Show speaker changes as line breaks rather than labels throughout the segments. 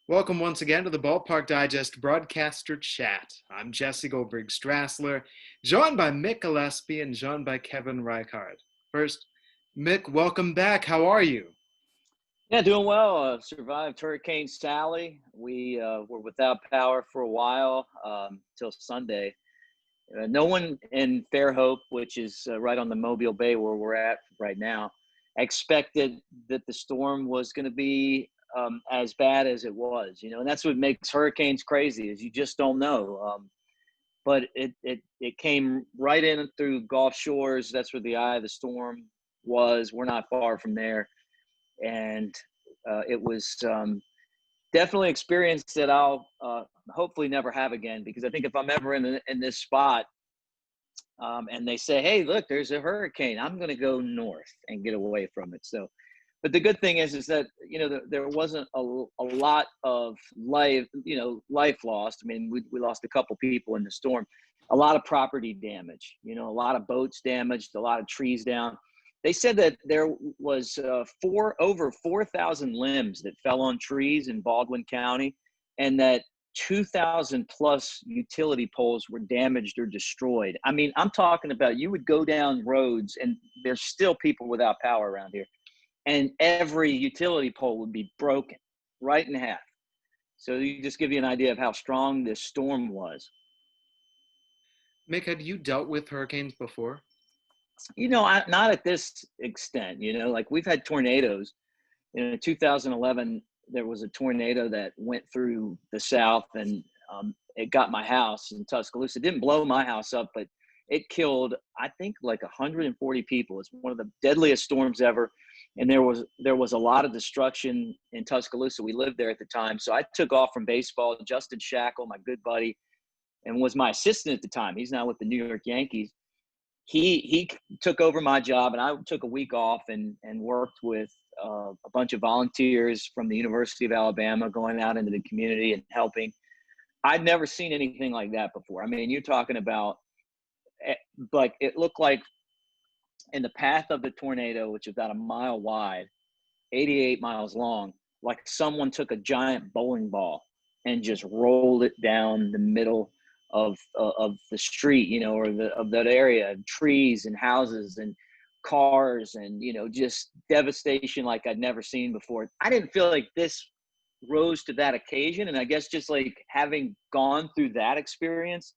Welcome once again to the Ballpark Digest Broadcaster Chat. I'm Jesse Goldberg-Strassler, joined by Mick Gillispie and joined by Kevin Reichard. First, Mick, welcome back. How are you?
Yeah, doing well. Survived Hurricane Sally. We were without power for a while till Sunday. No one in Fairhope, which is right on the Mobile Bay where we're at right now, expected that the storm was going to be as bad as it was. And that's what makes hurricanes crazy is you just don't know. But it came right in through Gulf Shores. That's where the eye of the storm was. We're not far from there. And it was definitely an experience that I'll hopefully never have again, because I think if I'm ever in this spot and they say, hey, look, there's a hurricane, I'm going to go north and get away from it. So, but the good thing is that, there wasn't a lot of life lost. I mean, we lost a couple people in the storm, a lot of property damage, a lot of boats damaged, a lot of trees down. They said that there was over 4,000 limbs that fell on trees in Baldwin County, and that 2,000 plus utility poles were damaged or destroyed. I mean, I'm talking about you would go down roads and there's still people without power around here, and every utility pole would be broken right in half. So you just give you an idea of how strong this storm was.
Mick, had you dealt with hurricanes before?
Not at this extent, like we've had tornadoes. In 2011, there was a tornado that went through the South, and it got my house in Tuscaloosa. It didn't blow my house up, but it killed, I think, like 140 people. It's one of the deadliest storms ever. And there was a lot of destruction in Tuscaloosa. We lived there at the time. So I took off from baseball. Justin Shackle, my good buddy, and was my assistant at the time. He's now with the New York Yankees. He took over my job, and I took a week off and worked with a bunch of volunteers from the University of Alabama, going out into the community and helping. I'd never seen anything like that before. I mean, you're talking about, like, it looked like in the path of the tornado, which is about a mile wide, 88 miles long, like someone took a giant bowling ball and just rolled it down the middle of the street, or of that area, trees and houses and cars, and just devastation like I'd never seen before. I didn't feel like this rose to that occasion, and I guess just like having gone through that experience,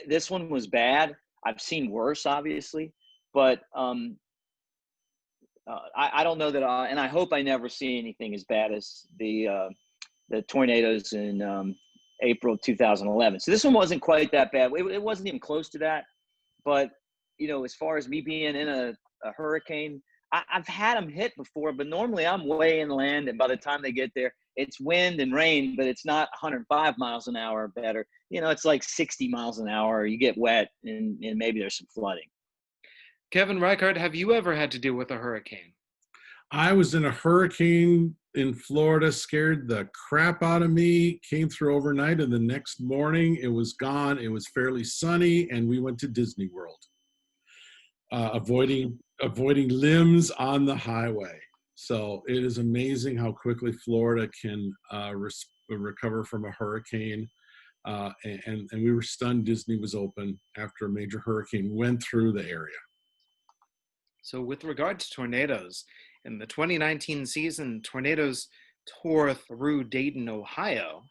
this one was bad. I've seen worse, obviously, but I don't know that and I hope I never see anything as bad as the tornadoes in April 2011. So this one wasn't quite that bad. It wasn't even close to that. But, as far as me being in a hurricane, I've had them hit before, but normally I'm way inland, and by the time they get there, it's wind and rain, but it's not 105 miles an hour or better. It's like 60 miles an hour. You get wet, and maybe there's some flooding.
Kevin Reichard, have you ever had to deal with a hurricane?
I was in a hurricane in Florida, scared the crap out of me, came through overnight, and the next morning it was gone. It was fairly sunny, and we went to Disney World, avoiding limbs on the highway. So it is amazing how quickly Florida can recover from a hurricane. And we were stunned Disney was open after a major hurricane went through the area.
So with regard to tornadoes, in the 2019 season, tornadoes tore through Dayton, Ohio,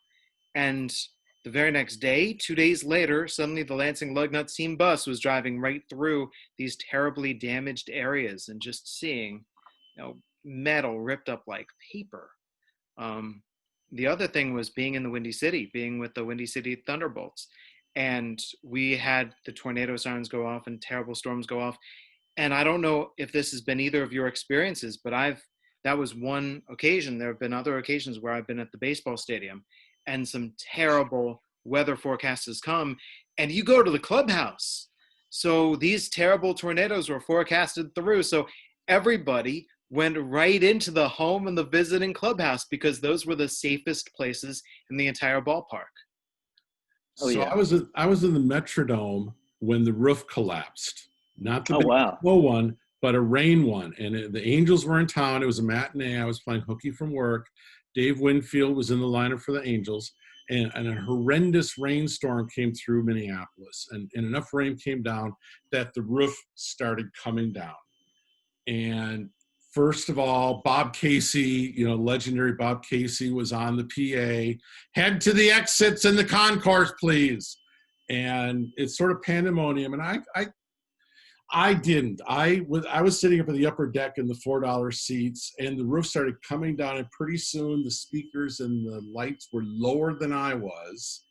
and the very next day, 2 days later, suddenly the Lansing Lugnut Team bus was driving right through these terribly damaged areas, and just seeing, metal ripped up like paper. The other thing was being in the Windy City, being with the Windy City Thunderbolts, and we had the tornado sirens go off and terrible storms go off. And I don't know if this has been either of your experiences, but that was one occasion. There have been other occasions where I've been at the baseball stadium and some terrible weather forecasters come, and you go to the clubhouse. So these terrible tornadoes were forecasted through. So everybody went right into the home and the visiting clubhouse because those were the safest places in the entire ballpark.
Oh, yeah. So I was in the Metrodome when the roof collapsed. Not the
wow.
one, but a rain one. And the Angels were in town. It was a matinee. I was playing hooky from work. Dave Winfield was in the lineup for the Angels. And a horrendous rainstorm came through Minneapolis. And enough rain came down that the roof started coming down. And first of all, Bob Casey, legendary Bob Casey, was on the PA. Head to the exits in the concourse, please. And it's sort of pandemonium. And I didn't. I was sitting up at the upper deck in the $4 seats, and the roof started coming down. And pretty soon, the speakers and the lights were lower than I was.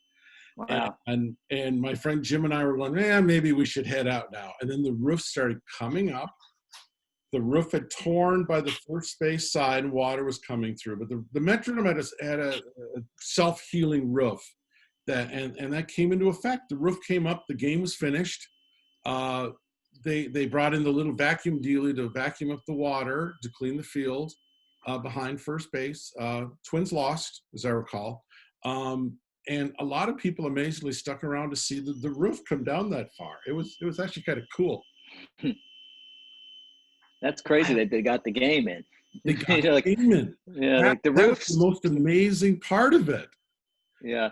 Wow.
And my friend Jim and I were going, maybe we should head out now. And then the roof started coming up. The roof had torn by the first base side, and water was coming through. But the Metrodome had a self-healing roof, and that came into effect. The roof came up. The game was finished. They brought in the little vacuum dealie to vacuum up the water to clean the field behind first base. Twins lost, as I recall. And a lot of people amazingly stuck around to see the roof come down that far. It was actually kind of cool.
That's crazy that they got the game in.
They got the game in.
Yeah, like the
that
roofs.
was the most amazing part of it.
Yeah.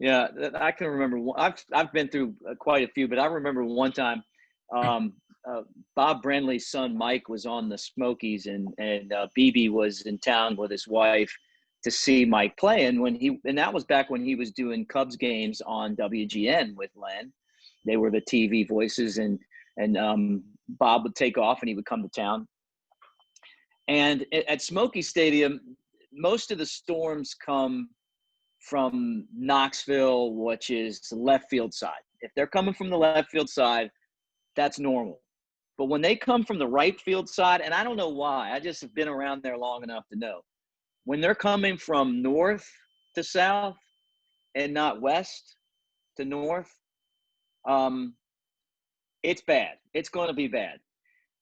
Yeah, I can remember. I've been through quite a few, but I remember one time Bob Brenly's son Mike was on the Smokies, and BB was in town with his wife to see Mike play. And that was back when he was doing Cubs games on WGN with Len. They were the TV voices, and Bob would take off and he would come to town. And at Smoky Stadium, most of the storms come from Knoxville, which is the left field side. If they're coming from the left field side, that's normal. But when they come from the right field side, and I don't know why, I just have been around there long enough to know, when they're coming from north to south and not west to north, it's bad. It's going to be bad.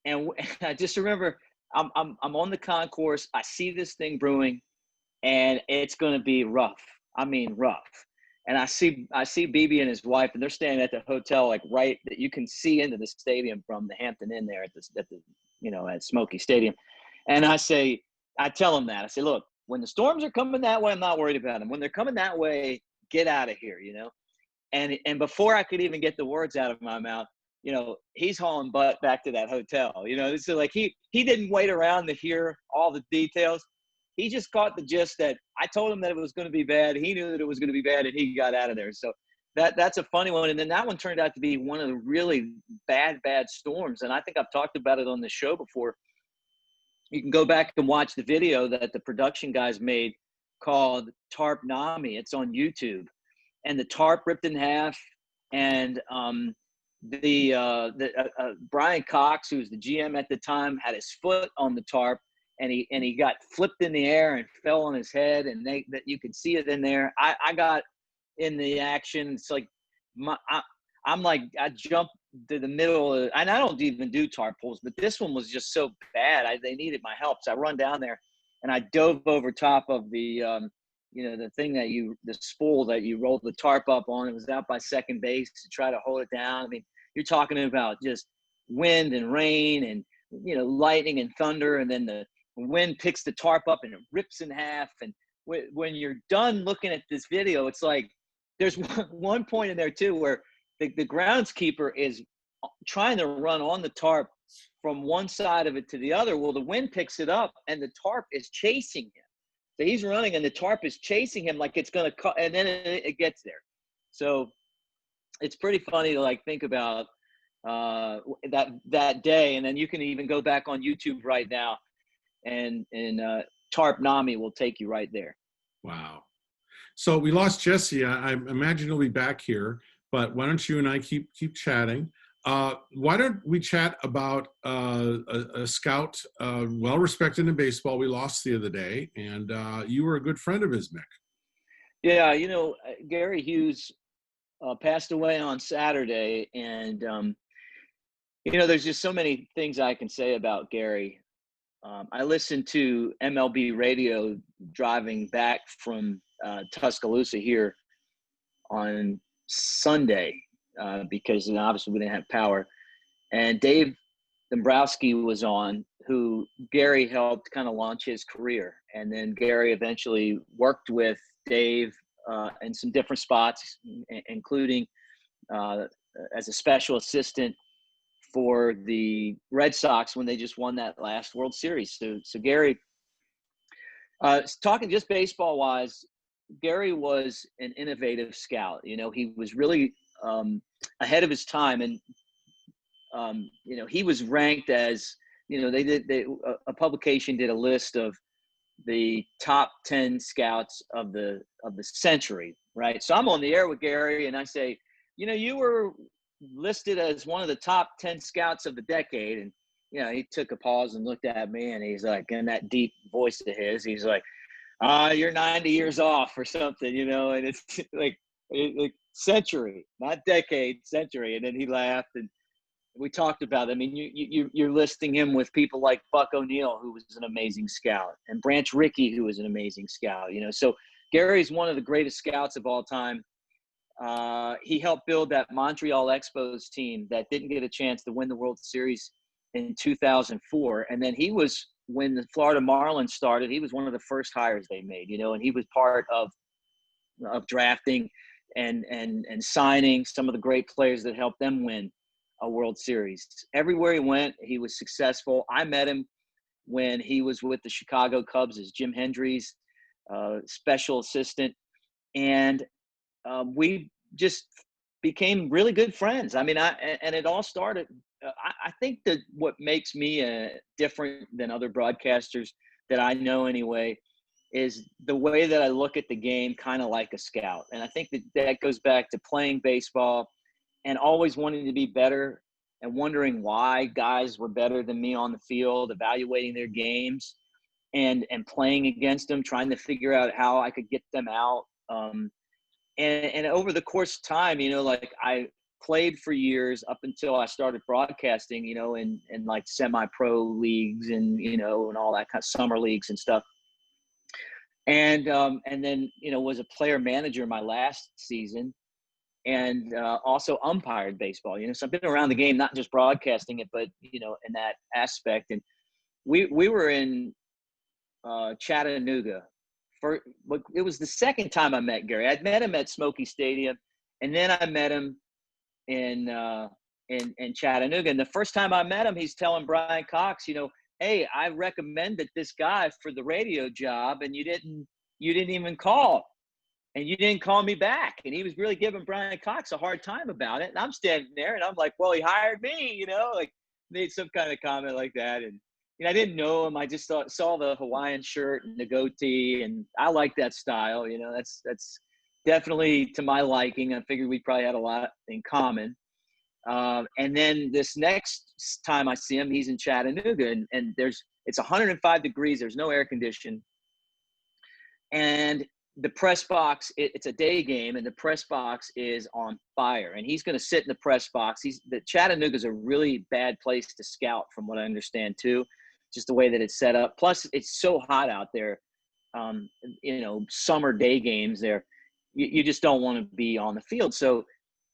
And I just remember I'm on the concourse. I see this thing brewing, and it's going to be rough. I mean, rough. And I see BB and his wife, and they're standing at the hotel, like right that you can see into the stadium from the Hampton Inn there at Smoky Stadium. And I tell them that. I say, look, when the storms are coming that way, I'm not worried about them. When they're coming that way, get out of here, And before I could even get the words out of my mouth, he's hauling butt back to that hotel. So like he didn't wait around to hear all the details. He just caught the gist that I told him that it was going to be bad. He knew that it was going to be bad, and he got out of there. So that's a funny one. And then that one turned out to be one of the really bad storms. And I think I've talked about it on the show before. You can go back and watch the video that the production guys made called Tarp Nami. It's on YouTube. And the tarp ripped in half, and Brian Cox, who's the GM at the time, had his foot on the tarp, and he got flipped in the air and fell on his head, and that you could see it in there. I got in the action. It's like I jumped to the middle and I don't even do tarp pulls, but this one was just so bad. They needed my help, so I run down there and I dove over top of the the thing the spool that you rolled the tarp up on. It was out by second base to try to hold it down. I mean, you're talking about just wind and rain and, lightning and thunder. And then the wind picks the tarp up and it rips in half. And when you're done looking at this video, it's like, there's one point in there too, where the groundskeeper is trying to run on the tarp from one side of it to the other. Well, the wind picks it up and the tarp is chasing him. So he's running and the tarp is chasing him like it's going to cut, and then it gets there. So it's pretty funny to think about that day. And then you can even go back on YouTube right now and Tarp Nami will take you right there.
Wow. So we lost Jesse. I imagine he'll be back here, but why don't you and I keep chatting? Why don't we chat about a scout, well-respected in baseball we lost the other day, and you were a good friend of his, Mick.
Yeah, Gary Hughes passed away on Saturday, and, there's just so many things I can say about Gary. I listened to MLB radio driving back from Tuscaloosa here on Sunday, because obviously we didn't have power. And Dave Dombrowski was on, who Gary helped kind of launch his career. And then Gary eventually worked with Dave in some different spots, including as a special assistant for the Red Sox when they just won that last World Series. So Gary, talking just baseball wise, Gary was an innovative scout. You know, he was really ahead of his time, and you know, he was ranked as, you know, a publication did a list of the top 10 scouts of the century, right? So I'm on the air with Gary, and I say, you know, you were listed as one of the top 10 scouts of the decade. And, you know, he took a pause and looked at me, and he's like, in that deep voice of his, he's like, you're 90 years off or something, you know, and it's like century, not decade, century. And then he laughed, and we talked about it. I mean, you're listing him with people like Buck O'Neill, who was an amazing scout, and Branch Rickey, who was an amazing scout, you know. So Gary's one of the greatest scouts of all time. He helped build that Montreal Expos team that didn't get a chance to win the World Series in 2004. And then he was, when the Florida Marlins started, he was one of the first hires they made, you know, and he was part of drafting and signing some of the great players that helped them win a World Series. Everywhere he went, he was successful. I met him when he was with the Chicago Cubs as Jim Hendry's special assistant. And we just became really good friends. I mean, and it all started, I think that what makes me different than other broadcasters that I know anyway, is the way that I look at the game kind of like a scout. And I think that goes back to playing baseball and always wanting to be better and wondering why guys were better than me on the field, evaluating their games and playing against them, trying to figure out how I could get them out. And over the course of time, you know, like I played for years up until I started broadcasting, you know, in like semi-pro leagues and, you know, and all that kind of summer leagues and stuff. And then, you know, was a player manager my last season, and also umpired baseball, you know, so I've been around the game, not just broadcasting it, but, you know, in that aspect. And we were in Chattanooga it was the second time I met Gary. I'd met him at Smoky Stadium, and then I met him in Chattanooga. And the first time I met him, he's telling Brian Cox, you know, hey, I recommended this guy for the radio job, and you didn't even call. And you didn't call me back. And he was really giving Brian Cox a hard time about it. And I'm standing there, and I'm like, well, he hired me, you know, like made some kind of comment like that. And, you know, I didn't know him. I just saw the Hawaiian shirt and the goatee, and I like that style. You know, that's definitely to my liking. I figured we probably had a lot in common. And then this next time I see him, he's in Chattanooga, and it's 105 degrees. There's no air condition. And the press box, it's a day game, and the press box is on fire, and he's going to sit in the press box. The Chattanooga's a really bad place to scout, from what I understand too, just the way that it's set up. Plus, it's so hot out there. You know, summer day games there, you just don't want to be on the field. So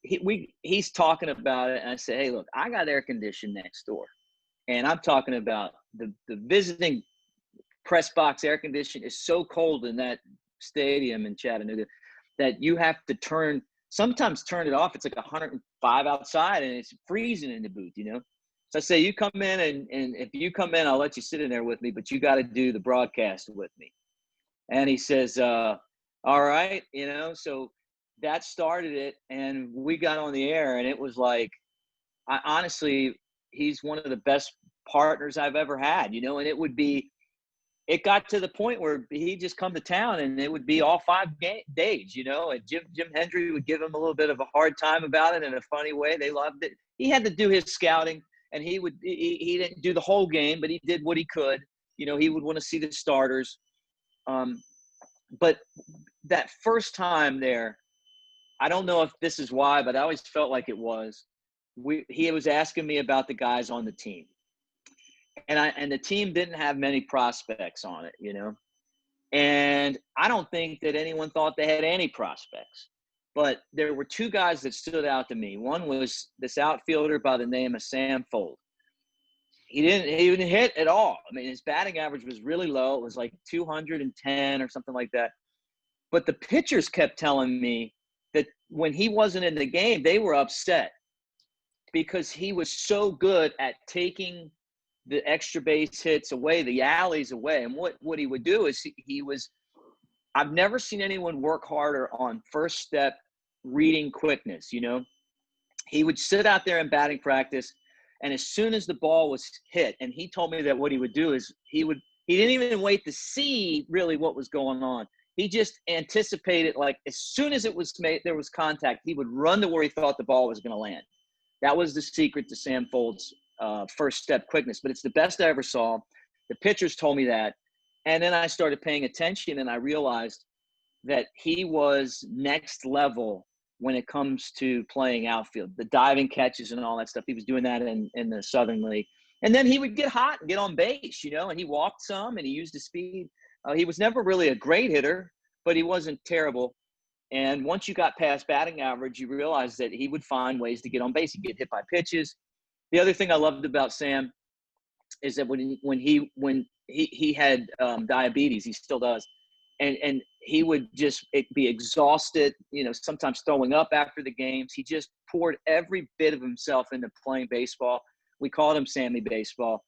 he's talking about it, and I say, hey, look, I got air conditioning next door, and I'm talking about the visiting press box air conditioning is so cold in that stadium in Chattanooga that you have to sometimes turn it off. It's like 105 outside, and it's freezing in the booth, you know. So I say, you come in, and if you come in, I'll let you sit in there with me, but you got to do the broadcast with me. And he says, all right, you know. So that started it, and we got on the air, and it was like, honestly, he's one of the best partners I've ever had, you know. And it got to the point where he'd just come to town, and it would be all 5 days, you know, and Jim Hendry would give him a little bit of a hard time about it in a funny way. They loved it. He had to do his scouting, and he didn't do the whole game, but he did what he could. You know, he would want to see the starters. But that first time there, I don't know if this is why, but I always felt like it was. He was asking me about the guys on the team. And the team didn't have many prospects on it, you know. And I don't think that anyone thought they had any prospects. But there were 2 guys that stood out to me. One was this outfielder by the name of Sam Fold. he didn't hit at all. I mean, his batting average was really low. It was like 210 or something like that. But the pitchers kept telling me that when he wasn't in the game, they were upset because he was so good at taking the extra base hits away, the alleys away. And what he would do is I've never seen anyone work harder on first step reading quickness, you know. He would sit out there in batting practice, and as soon as the ball was hit, and he told me that what he would do is he didn't even wait to see really what was going on. He just anticipated, like, as soon as it was made, there was contact, he would run to where he thought the ball was going to land. That was the secret to Sam Folds' first step quickness, but it's the best I ever saw. The pitchers told me that. And then I started paying attention, and I realized that he was next level when it comes to playing outfield, the diving catches and all that stuff. He was doing that in the Southern League. And then he would get hot and get on base, you know, and he walked some and he used his speed. He was never really a great hitter, but he wasn't terrible. And once you got past batting average, you realized that he would find ways to get on base. He'd get hit by pitches. The other thing I loved about Sam is that when he had diabetes, he still does, and he would just be exhausted, you know, sometimes throwing up after the games. He just poured every bit of himself into playing baseball. We called him Sammy Baseball.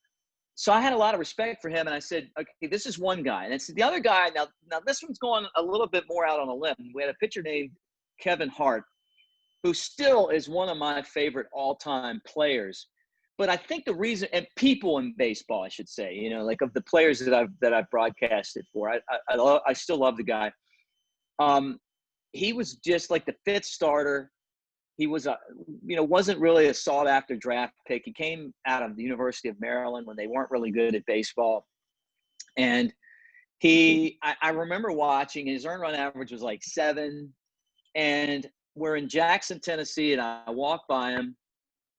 So I had a lot of respect for him, and I said, okay, this is one guy. And it's the other guy. Now this one's going a little bit more out on a limb. We had a pitcher named Kevin Hart, who still is one of my favorite all-time players. But I think the reason, and people in baseball, I should say, you know, like of the players that I've broadcasted for, I still love the guy. He was just like the fifth starter. He was wasn't really a sought after draft pick. He came out of the University of Maryland when they weren't really good at baseball. And I remember watching, his earned run average was like 7. And we're in Jackson, Tennessee, and I walked by him,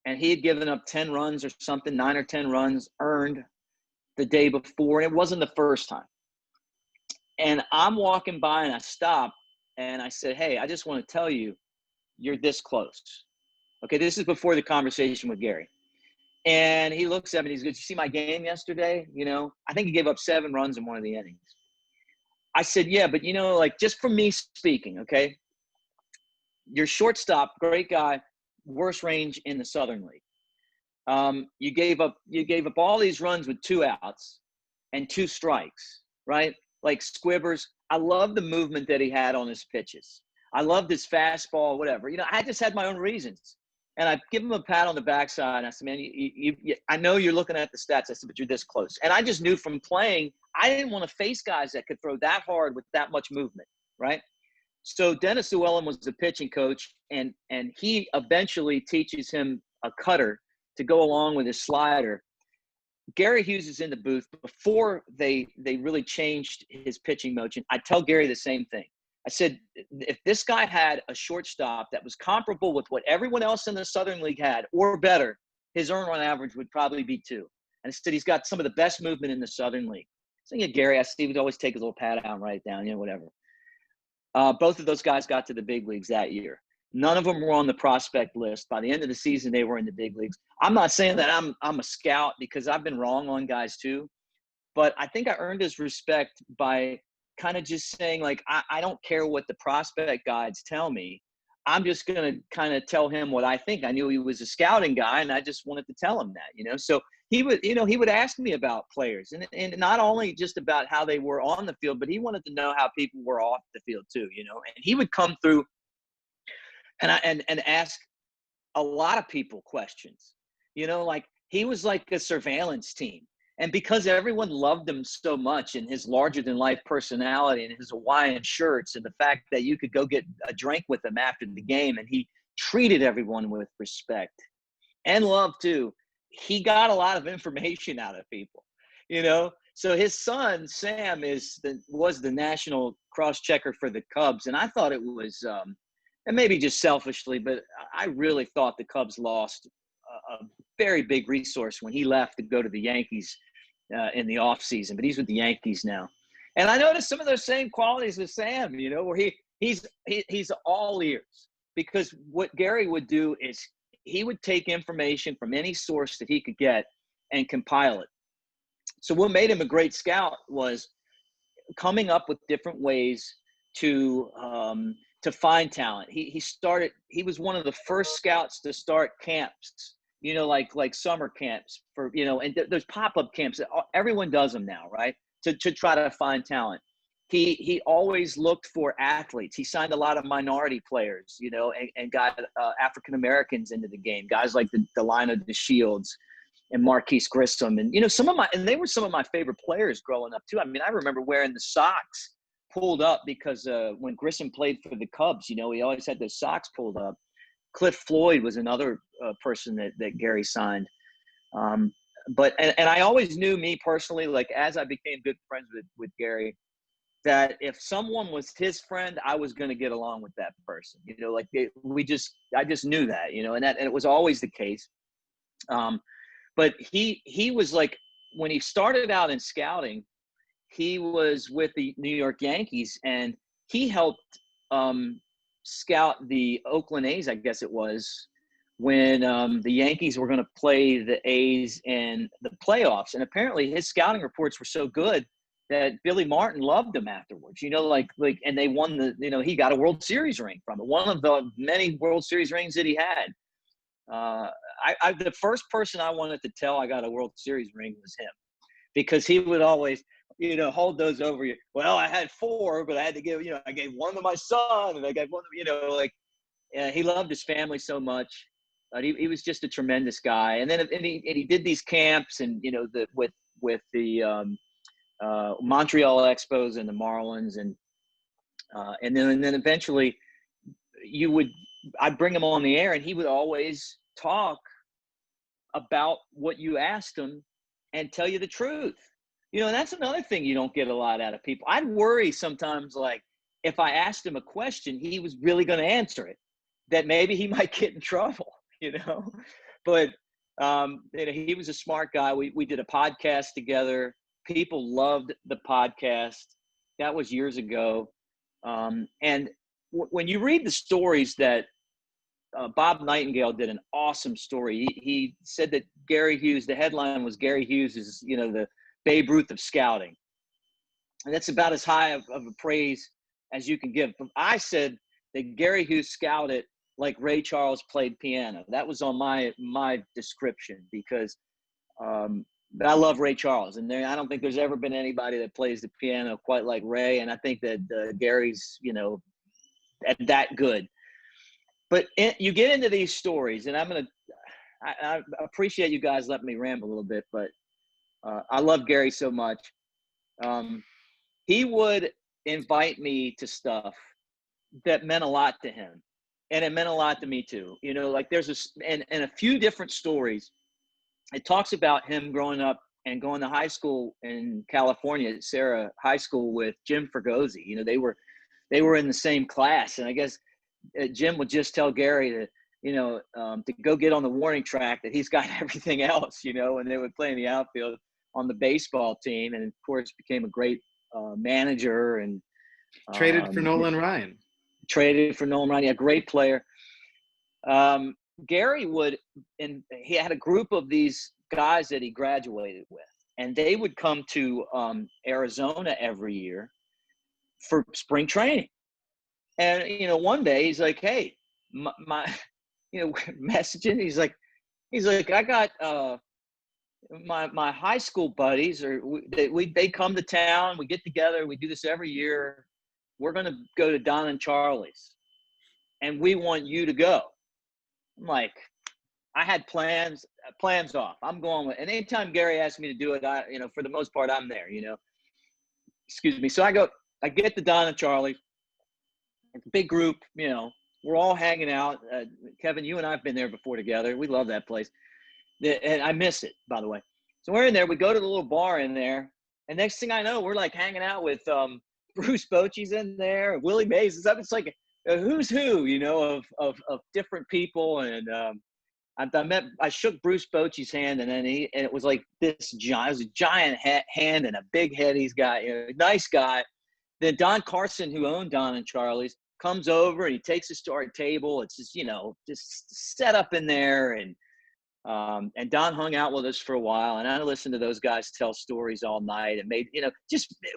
and he had given up 10 runs or something, 9 or 10 runs earned the day before. And it wasn't the first time. And I'm walking by, and I stopped, and I said, hey, I just want to tell you, you're this close. Okay, this is before the conversation with Gary. And he looks at me, and he's good. You see my game yesterday? You know, I think he gave up 7 runs in one of the innings. I said, yeah, but, you know, like, just from me speaking, okay, your shortstop, great guy, worst range in the Southern League. You gave up all these runs with 2 outs and 2 strikes, right? Like Squibbers. I love the movement that he had on his pitches. I loved his fastball, whatever. You know, I just had my own reasons. And I give him a pat on the backside. And I said, man, I know you're looking at the stats. I said, but you're this close. And I just knew from playing, I didn't want to face guys that could throw that hard with that much movement, right? So Dennis Llewellyn was the pitching coach, and he eventually teaches him a cutter to go along with his slider. Gary Hughes is in the booth. Before they really changed his pitching motion, I tell Gary the same thing. I said, if this guy had a shortstop that was comparable with what everyone else in the Southern League had, or better, his earned run average would probably be 2. And I said, he's got some of the best movement in the Southern League. So yeah, Gary, I said, he would always take his little pat out and write it down, you know, whatever. Both of those guys got to the big leagues that year. None of them were on the prospect list. By the end of the season, they were in the big leagues. I'm not saying that I'm a scout, because I've been wrong on guys too. But I think I earned his respect by kind of just saying, like, I don't care what the prospect guides tell me. I'm just going to kind of tell him what I think. I knew he was a scouting guy, and I just wanted to tell him that, you know. So he would ask me about players, and not only just about how they were on the field, but he wanted to know how people were off the field too, you know. And he would come through and ask a lot of people questions, you know, like he was like a surveillance team. And because everyone loved him so much, and his larger-than-life personality and his Hawaiian shirts, and the fact that you could go get a drink with him after the game, and he treated everyone with respect and love too, he got a lot of information out of people, you know. So his son, Sam, was the national cross-checker for the Cubs, and I thought it was and maybe just selfishly, but I really thought the Cubs lost a very big resource when he left to go to the Yankees in the offseason, but he's with the Yankees now. And I noticed some of those same qualities with Sam, you know, where he's all ears, because what Gary would do is he would take information from any source that he could get, and compile it. So what made him a great scout was coming up with different ways to find talent. He was one of the first scouts to start camps, like summer camps for, and there's pop-up camps. Everyone does them now, right? To try to find talent. He always looked for athletes. He signed a lot of minority players, and got African-Americans into the game, guys like the Delino DeShields and Marquise Grissom. And, and they were some of my favorite players growing up too. I mean, I remember wearing the socks pulled up because when Grissom played for the Cubs, he always had those socks pulled up. Cliff Floyd was another person that Gary signed. But I always knew, me personally, like as I became good friends with Gary, that if someone was his friend, I was going to get along with that person. I just knew that, and it was always the case. But he was like, when he started out in scouting, he was with the New York Yankees, and he helped scout the Oakland A's, I guess it was, when the Yankees were going to play the A's in the playoffs. And apparently his scouting reports were so good that Billy Martin loved him afterwards, and they won he got a World Series ring from it. One of the many World Series rings that he had. The first person I wanted to tell I got a World Series ring was him, because he would always, hold those over you. Well, I had 4, but I had to give, I gave one to my son, and I gave one, he loved his family so much. He was just a tremendous guy. And then he did these camps, and with the Montreal Expos and the Marlins, and then eventually I'd bring him on the air, and he would always talk about what you asked him and tell you the truth. And that's another thing you don't get a lot out of people. I'd worry sometimes, like, if I asked him a question, he was really going to answer it, that maybe he might get in trouble, But, he was a smart guy. We did a podcast together. People loved the podcast. That was years ago. And when you read the stories that Bob Nightengale did an awesome story. He said that Gary Hughes, the headline was Gary Hughes is, the Babe Ruth of scouting. And that's about as high of a praise as you can give. But I said that Gary Hughes scouted like Ray Charles played piano. That was on my description, because I love Ray Charles. And I don't think there's ever been anybody that plays the piano quite like Ray. And I think that Gary's, that good. But you get into these stories, and I appreciate you guys letting me ramble a little bit, but I love Gary so much. He would invite me to stuff that meant a lot to him, and it meant a lot to me too. Like there's and a few different stories. It talks about him growing up and going to high school in California at Sarah High School with Jim Fregosi. They were in the same class, and I guess Jim would just tell Gary to go get on the warning track, that he's got everything else, and they would play in the outfield on the baseball team, and of course became a great manager, and
Traded for Nolan Ryan.
A great player. Gary and he had a group of these guys that he graduated with, and they would come to Arizona every year for spring training. And, one day he's like, hey, my messaging, he's like, I got my high school buddies, they come to town, we get together, we do this every year. We're going to go to Don and Charlie's, and we want you to go. I'm like, I had plans off. I'm going with, and anytime Gary asked me to do it, for the most part, I'm there, excuse me. So I get to Don and Charlie's. It's a big group, we're all hanging out. Kevin, you and I have been there before together. We love that place. And I miss it, by the way. So we're in there. We go to the little bar in there. And next thing I know, we're like hanging out with Bruce Bochy's in there, Willie Mays and stuff. It's like a who's who, of different people. And I shook Bruce Bochy's hand, and it was like this giant, it was a giant hand and a big head he's got, nice guy. Then Don Carson, who owned Don and Charlie's, comes over and he takes us to our table. It's just, just set up in there, and And Don hung out with us for a while, and I listened to those guys tell stories all night, and made, it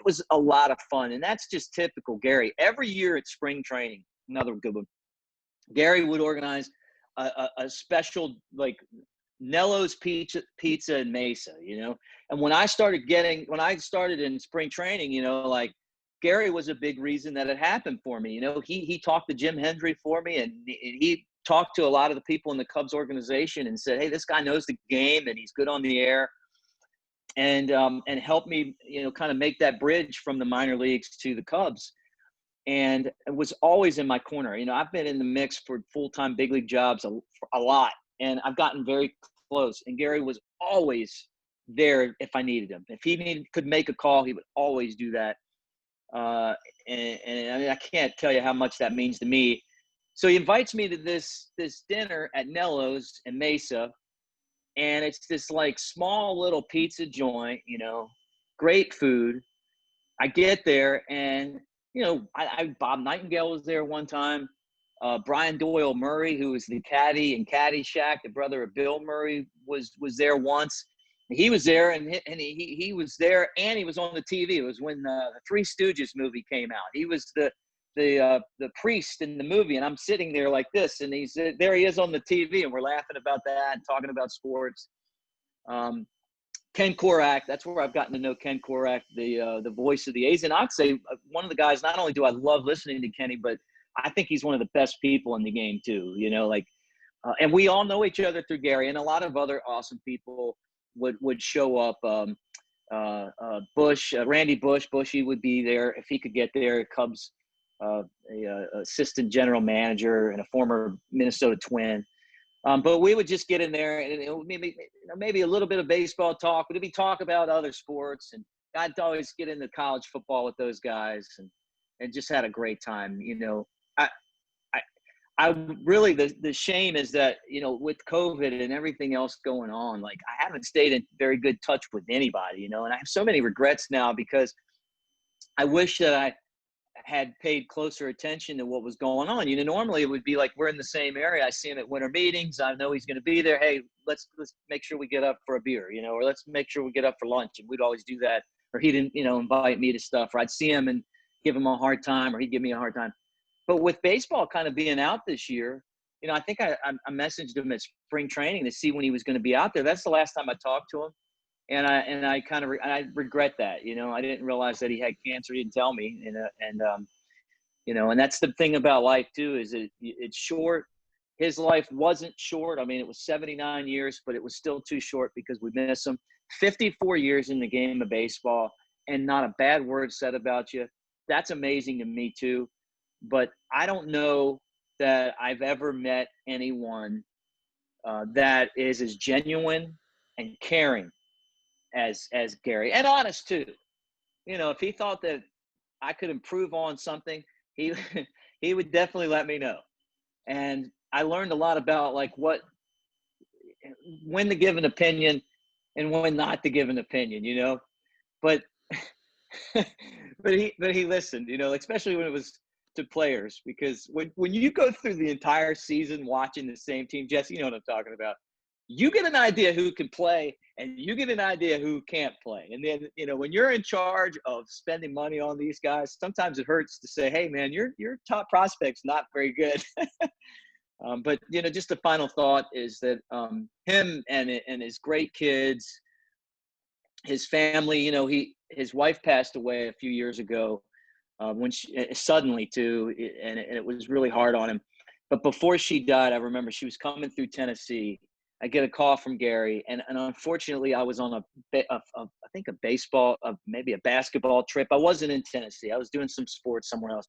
was a lot of fun. And that's just typical Gary. Every year at spring training, another good one, Gary would organize a special, like, Nello's pizza in Mesa, and when I started in spring training, like, Gary was a big reason that it happened for me. He talked to Jim Hendry for me, and he talked to a lot of the people in the Cubs organization and said, hey, this guy knows the game and he's good on the air, and helped me, kind of make that bridge from the minor leagues to the Cubs. And it was always in my corner. I've been in the mix for full-time big league jobs a lot, and I've gotten very close. And Gary was always there if I needed him. If he could make a call, he would always do that. And I mean, I can't tell you how much that means to me. So he invites me to this dinner at Nello's in Mesa, and it's this, like, small little pizza joint, great food. I get there, and Bob Nightengale was there one time. Brian Doyle Murray, who was the caddy in Caddyshack, the brother of Bill Murray, was there once. He was there, and he was there, and he was on the TV. It was when the Three Stooges movie came out. He was the priest in the movie, and I'm sitting there like this, and there he is on the TV, and we're laughing about that and talking about sports. Ken Korak, that's where I've gotten to know Ken Korak, the voice of the A's. And I'd say one of the guys, not only do I love listening to Kenny, but I think he's one of the best people in the game too, and we all know each other through Gary, and a lot of other awesome people would show up. Randy Bushy would be there if he could get there. Cubs, assistant general manager and a former Minnesota Twin. But we would just get in there, and it would maybe a little bit of baseball talk, but it'd be talk about other sports. And I'd always get into college football with those guys, and just had a great time. I really, the shame is that, with COVID and everything else going on, like, I haven't stayed in very good touch with anybody, and I have so many regrets now, because I wish that I had paid closer attention to what was going on. Normally it would be like, we're in the same area. I see him at winter meetings. I know he's going to be there. Hey, let's make sure we get up for a beer, or let's make sure we get up for lunch. And we'd always do that. Or he didn't, invite me to stuff, or I'd see him and give him a hard time, or he'd give me a hard time. But with baseball kind of being out this year, I think I messaged him at spring training to see when he was going to be out there. That's the last time I talked to him. And I kind of I regret that. I didn't realize that he had cancer. He didn't tell me. And that's the thing about life too, is it's short. His life wasn't short. I mean, it was 79 years, but it was still too short because we miss him. 54 years in the game of baseball, and not a bad word said about you. That's amazing to me too. But I don't know that I've ever met anyone that is as genuine and caring as Gary, and honest too. If he thought that I could improve on something, he would definitely let me know. And I learned a lot about, like, when to give an opinion and when not to give an opinion, but but he listened, especially when it was to players, because when you go through the entire season watching the same team, Jesse, you know what I'm talking about. You get an idea who can play, and you get an idea who can't play. And then, when you're in charge of spending money on these guys, sometimes it hurts to say, hey, man, your top prospect's not very good. But, just the final thought is that him and his great kids, his family, his wife passed away a few years ago when suddenly too, and it was really hard on him. But before she died, I remember she was coming through Tennessee. I get a call from Gary, and unfortunately, I was on maybe a basketball trip. I wasn't in Tennessee. I was doing some sports somewhere else.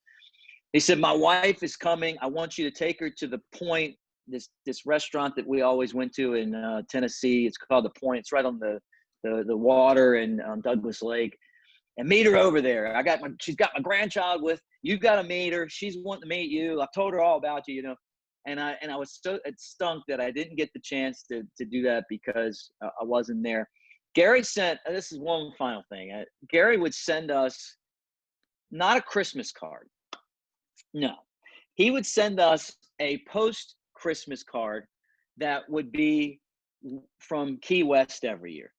He said, my wife is coming. I want you to take her to the Point, this restaurant that we always went to in Tennessee. It's called the Point. It's right on the water in Douglas Lake, and meet her over there. She's got my grandchild with. You've got to meet her. She's wanting to meet you. I've told her all about you, And I was it stunk that I didn't get the chance to do that because I wasn't there. Gary sent, this is one final thing. Gary would send us not a Christmas card. No, he would send us a post-Christmas card that would be from Key West every year.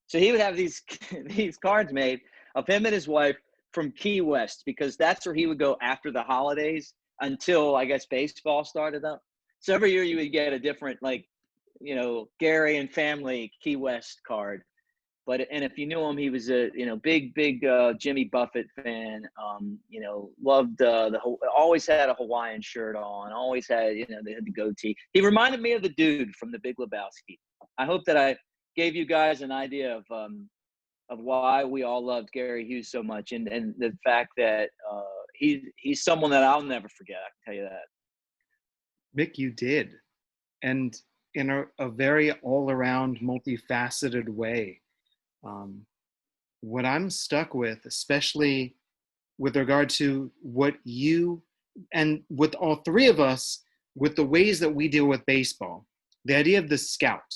So he would have these these cards made of him and his wife from Key West, because that's where he would go after the holidays until, I guess, baseball started up. So every year you would get a different, like, you know, Gary and family Key West card. And if you knew him, he was a, you know, big Jimmy Buffett fan. You know, loved always had a Hawaiian shirt on. Always had, you know, they had the goatee. He reminded me of the dude from The Big Lebowski. I hope that I gave you guys an idea of why we all loved Gary Hughes so much, and the fact that he's someone that I'll never forget. I can tell you that.
Mick, you did, and in a very all-around, multifaceted way. What I'm stuck with, especially with regard to what you and with all three of us, with the ways that we deal with baseball, the idea of the scout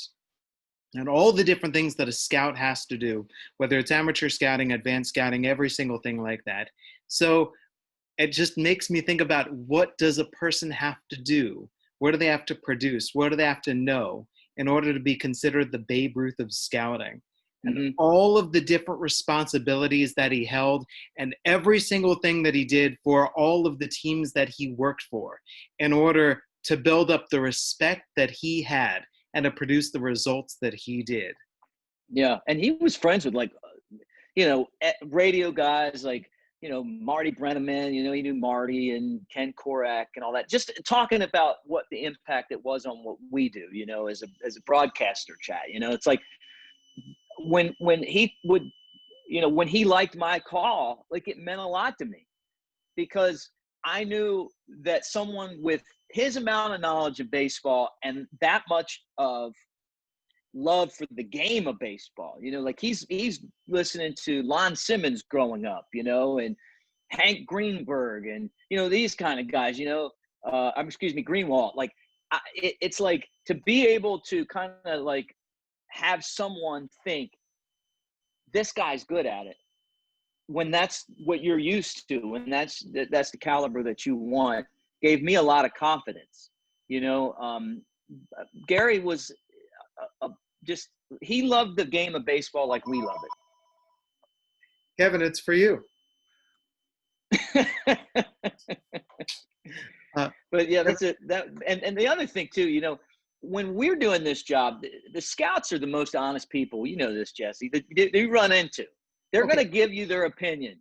and all the different things that a scout has to do, whether it's amateur scouting, advanced scouting, every single thing like that. So it just makes me think about, what does a person have to do? What do they have to produce? What do they have to know in order to be considered the Babe Ruth of scouting? And all of the different responsibilities that he held, and every single thing that he did for all of the teams that he worked for, in order to build up the respect that he had and to produce the results that he did.
Yeah, and he was friends with, like, you know, radio guys like, you know, Marty Brenneman. You know, he knew Marty and Ken Korak and all that. Just talking about what the impact it was on what we do, you know, as a broadcaster chat. You know, it's like, when he would, you know, when he liked my call, like, it meant a lot to me, because I knew that someone with his amount of knowledge of baseball and that much of love for the game of baseball, you know, like he's listening to Lon Simmons growing up, you know, and Hank Greenberg and, you know, these kind of guys, you know, Greenwald. Like, it's like, to be able to kind of like have someone think this guy's good at it, when that's what you're used to, and that's the caliber that you want, gave me a lot of confidence. You know, Gary was just, he loved the game of baseball like we love it.
Kevin, it's for you.
But yeah, that's it. And the other thing too, you know, when we're doing this job, the scouts are the most honest people. You know this, Jesse. They run into. They're going to give you their opinion.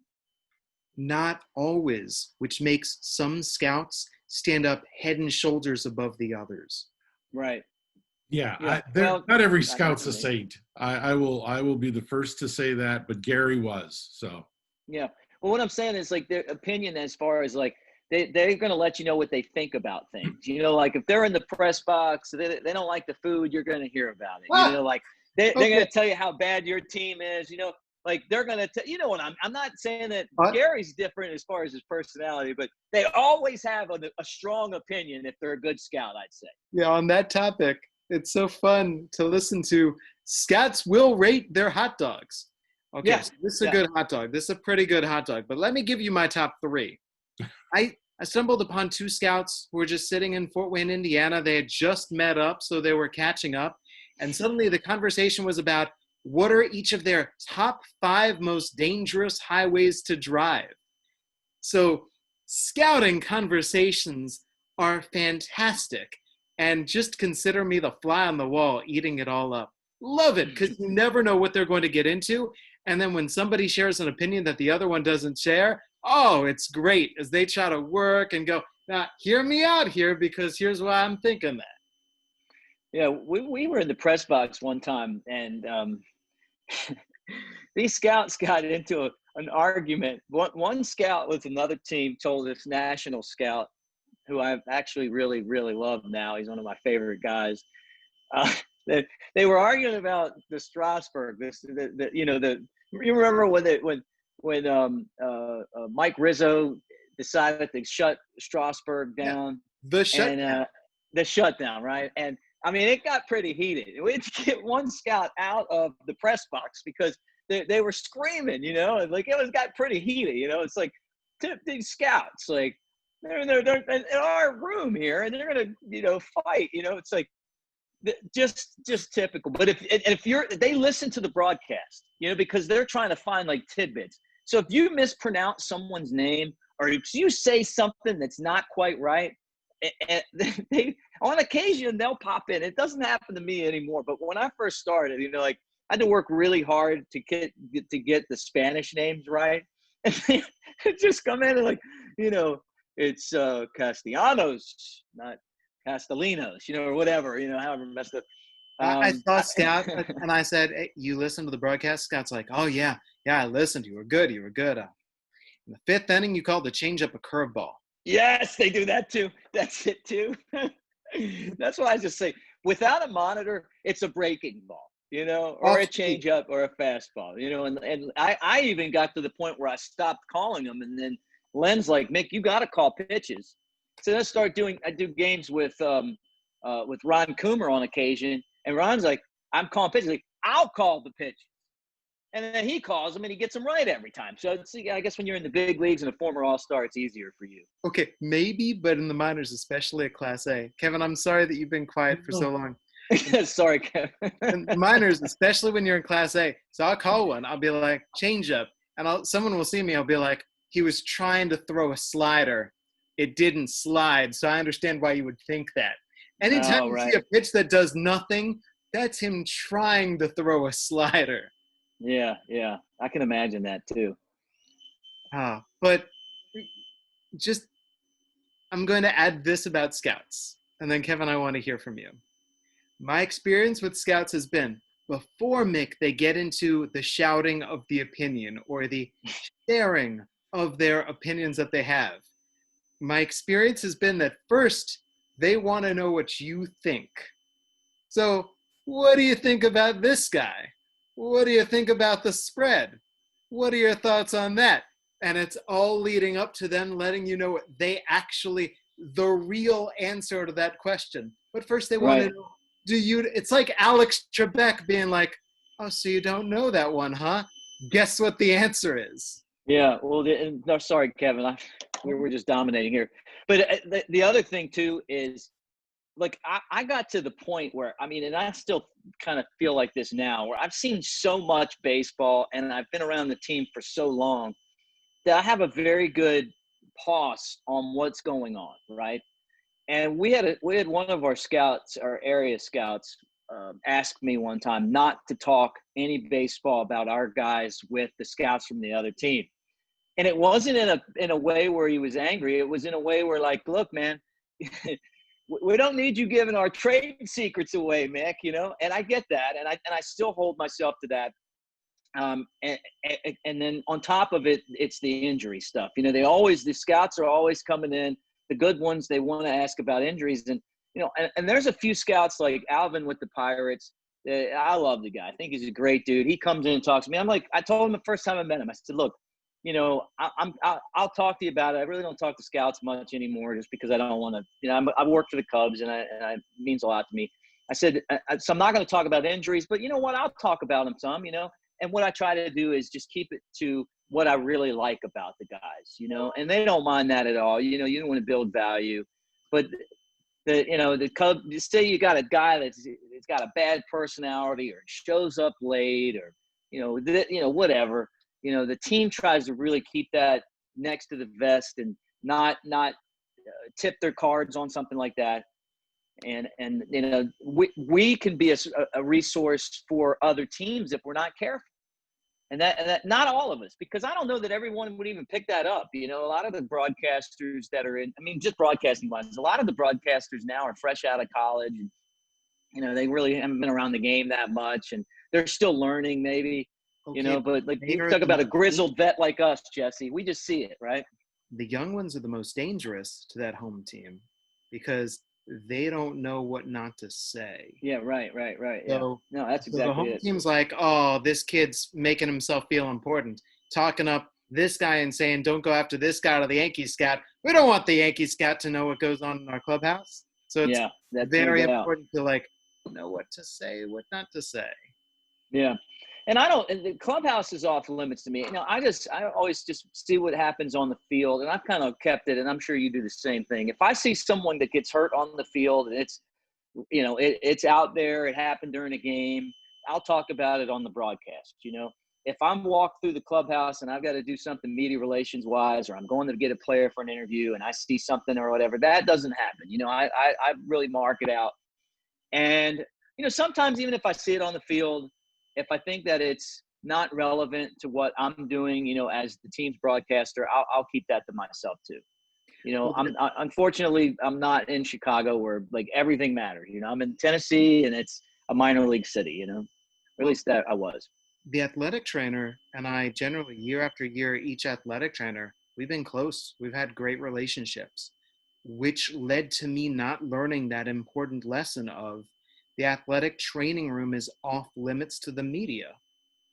Not always, which makes some scouts stand up head and shoulders above the others.
Right.
Yeah. Not every scout's a saint. I will be the first to say that, but Gary was. So. Yeah.
Well, what I'm saying is, like, their opinion as far as, like, they're going to let you know what they think about things. You know, like, if they're in the press box, they don't like the food, you're going to hear about it. You know, like, they're going to tell you how bad your team is. You know, like, they're going to tell, you know what, I'm not saying that Gary's different as far as his personality, but they always have a strong opinion if they're a good scout, I'd say.
Yeah, on that topic, it's so fun to listen to. Scouts will rate their hot dogs. Okay, so this is a good hot dog. This is a pretty good hot dog. But let me give you my top three. I stumbled upon two scouts who were just sitting in Fort Wayne, Indiana. They had just met up, so they were catching up. And suddenly the conversation was about, what are each of their top 5 most dangerous highways to drive? So scouting conversations are fantastic. And just consider me the fly on the wall, eating it all up. Love it, because you never know what they're going to get into. And then when somebody shares an opinion that the other one doesn't share, oh, it's great, as they try to work and go, now, hear me out here, because here's why I'm thinking that.
Yeah, we were in the press box one time, and these scouts got into an argument. One scout with another team told this national scout, who I actually really, really love now. He's one of my favorite guys. That they were arguing about the Strasburg. You remember when Mike Rizzo decided to shut Strasburg down?
The shutdown.
The shutdown, right? And I mean, it got pretty heated. We had to get one scout out of the press box because they were screaming, you know, and like it got pretty heated, you know. It's like these scouts, like they're in our room here, and they're gonna, you know, fight, you know. It's like, Just typical. But if they listen to the broadcast, because they're trying to find like tidbits. So if you mispronounce someone's name or if you say something that's not quite right, and they on occasion they'll pop in. It doesn't happen to me anymore. But when I first started, like I had to work really hard to get the Spanish names right, and they just come in and like, it's Castellanos, not Castellanos, or whatever, however messed up.
I saw Scout and I said, hey, you listen to the broadcast? Scout's like, oh, yeah, I listened. You were good. In the fifth inning, you called the changeup a curveball.
Yes, they do that too. That's it too. That's why I just say, without a monitor, it's a breaking ball, or a changeup or a fastball, and I even got to the point where I stopped calling them, and then Len's like, Mick, you got to call pitches. So I do games with Ron Coomer on occasion, and Ron's like, I'm calling pitches. Like, I'll call the pitch. And then he calls them, and he gets them right every time. So I guess when you're in the big leagues and a former All-Star, it's easier for you.
Okay, maybe, but in the minors, especially at Class A. Kevin, I'm sorry that you've been quiet for so long.
Sorry, Kevin.
In the minors, especially when you're in Class A. So I'll call one. I'll be like, changeup. And someone will see me. I'll be like, he was trying to throw a slider. It didn't slide. So I understand why you would think that. Anytime you see a pitch that does nothing, that's him trying to throw a slider.
Yeah. I can imagine that too.
But I'm going to add this about scouts. And then, Kevin, I want to hear from you. My experience with scouts has been, before Mick, they get into the shouting of the opinion or the sharing of their opinions that they have. My experience has been that first, they want to know what you think. So, what do you think about this guy? What do you think about the spread? What are your thoughts on that? And it's all leading up to them letting you know the real answer to that question. But first they want to know, it's like Alex Trebek being like, oh, so you don't know that one, huh? Guess what the answer is.
Yeah, well, no, sorry, Kevin. We're just dominating here. But the other thing, too, is, like, I got to the point where, and I still kind of feel like this now, where I've seen so much baseball and I've been around the team for so long that I have a very good pulse on what's going on, right? And we had one of our scouts, our area scouts, ask me one time not to talk any baseball about our guys with the scouts from the other team. And it wasn't in a way where he was angry. It was in a way where, like, look, man, we don't need you giving our trade secrets away, Mick, and I get that. And I still hold myself to that. And then on top of it, it's the injury stuff. The scouts are always coming in, the good ones, they want to ask about injuries. And, and there's a few scouts like Alvin with the Pirates. I love the guy. I think he's a great dude. He comes in and talks to me. I told him the first time I met him, I said, look, I'll talk to you about it. I really don't talk to scouts much anymore just because I don't want to, I work for the Cubs and it means a lot to me. I said, so I'm not going to talk about injuries, but you know what? I'll talk about them some, and what I try to do is just keep it to what I really like about the guys, and they don't mind that at all. You don't want to build value, but the Cubs, say you got a guy that's got a bad personality or shows up late or, whatever. The team tries to really keep that next to the vest and not tip their cards on something like that. And we can be a resource for other teams if we're not careful. And that not all of us, because I don't know that everyone would even pick that up. A lot of the broadcasters that are just broadcasting wise, a lot of the broadcasters now are fresh out of college and, they really haven't been around the game that much and they're still learning maybe. Okay, but like you talk about a grizzled vet like us, Jesse, we just see it, right?
The young ones are the most dangerous to that home team because they don't know what not to say.
Yeah, right.
So,
no, that's exactly
the home
it.
team's like, oh, this kid's making himself feel important, talking up this guy and saying, don't go after this guy or the Yankees scout. We don't want the Yankees scout to know what goes on in our clubhouse. So it's very important to know what to say, what not to say.
Yeah. And the clubhouse is off limits to me. I always just see what happens on the field, and I've kind of kept it, and I'm sure you do the same thing. If I see someone that gets hurt on the field and it's it's out there. It happened during a game. I'll talk about it on the broadcast. If I'm walked through the clubhouse and I've got to do something media relations wise, or I'm going to get a player for an interview and I see something or whatever, that doesn't happen. I really mark it out. And, sometimes even if I see it on the field, if I think that it's not relevant to what I'm doing, as the team's broadcaster, I'll keep that to myself too. Unfortunately, I'm not in Chicago where like everything matters. I'm in Tennessee and it's a minor league city, or at least that I was.
The athletic trainer and I generally, year after year, each athletic trainer, we've been close. We've had great relationships, which led to me not learning that important lesson of the athletic training room is off limits to the media.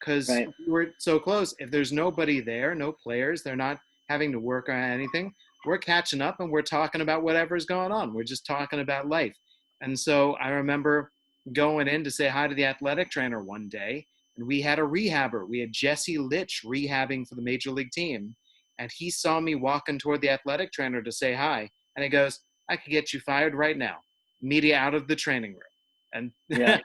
Because
Right.
we're so close. If there's nobody there, no players, they're not having to work on anything, we're catching up and we're talking about whatever's going on. We're just talking about life. And so I remember going in to say hi to the athletic trainer one day, and we had a rehabber. We had Jesse Litch rehabbing for the major league team. And he saw me walking toward the athletic trainer to say hi. And he goes, I could get you fired right now. Media out of the training room. And
Yeah.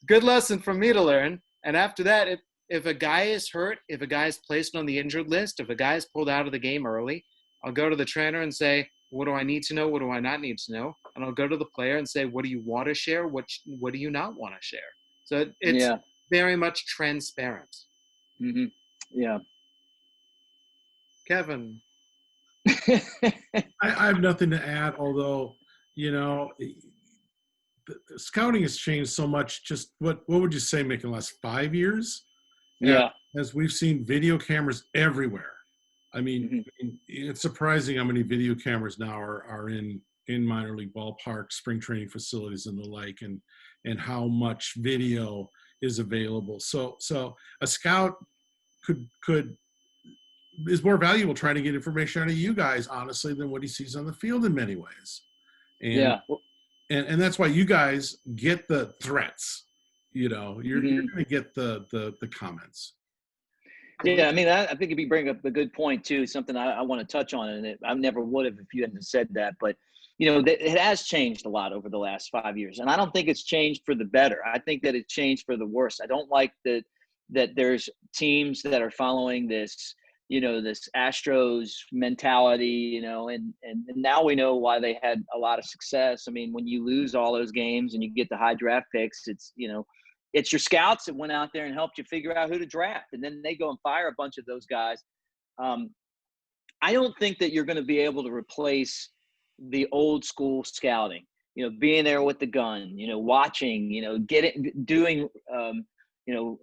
good lesson for me to learn. And after that, if a guy is hurt, if a guy is placed on the injured list, if a guy is pulled out of the game early, I'll go to the trainer and say, what do I need to know? What do I not need to know? And I'll go to the player and say, what do you want to share? What do you not want to share? So it's very much transparent.
Mm-hmm. Yeah.
Kevin.
I have nothing to add, although, the scouting has changed so much. Just what would you say, Mick, in the last 5 years?
Yeah.
As we've seen video cameras everywhere. I mean, it's surprising how many video cameras now are in minor league ballparks, spring training facilities, and the like, and how much video is available. So a scout is more valuable trying to get information out of you guys, honestly, than what he sees on the field in many ways. And that's why you guys get the threats. You're going to get the comments.
Yeah, I mean, I think if you bring up a good point too, something I want to touch on, and I never would have if you hadn't said that, but it has changed a lot over the last 5 years, and I don't think it's changed for the better. I think that it's changed for the worse. I don't like that there's teams that are following this, this Astros mentality, and now we know why they had a lot of success. I mean, when you lose all those games and you get the high draft picks, it's it's your scouts that went out there and helped you figure out who to draft, and then they go and fire a bunch of those guys. I don't think that you're going to be able to replace the old school scouting, being there with the gun, watching, doing,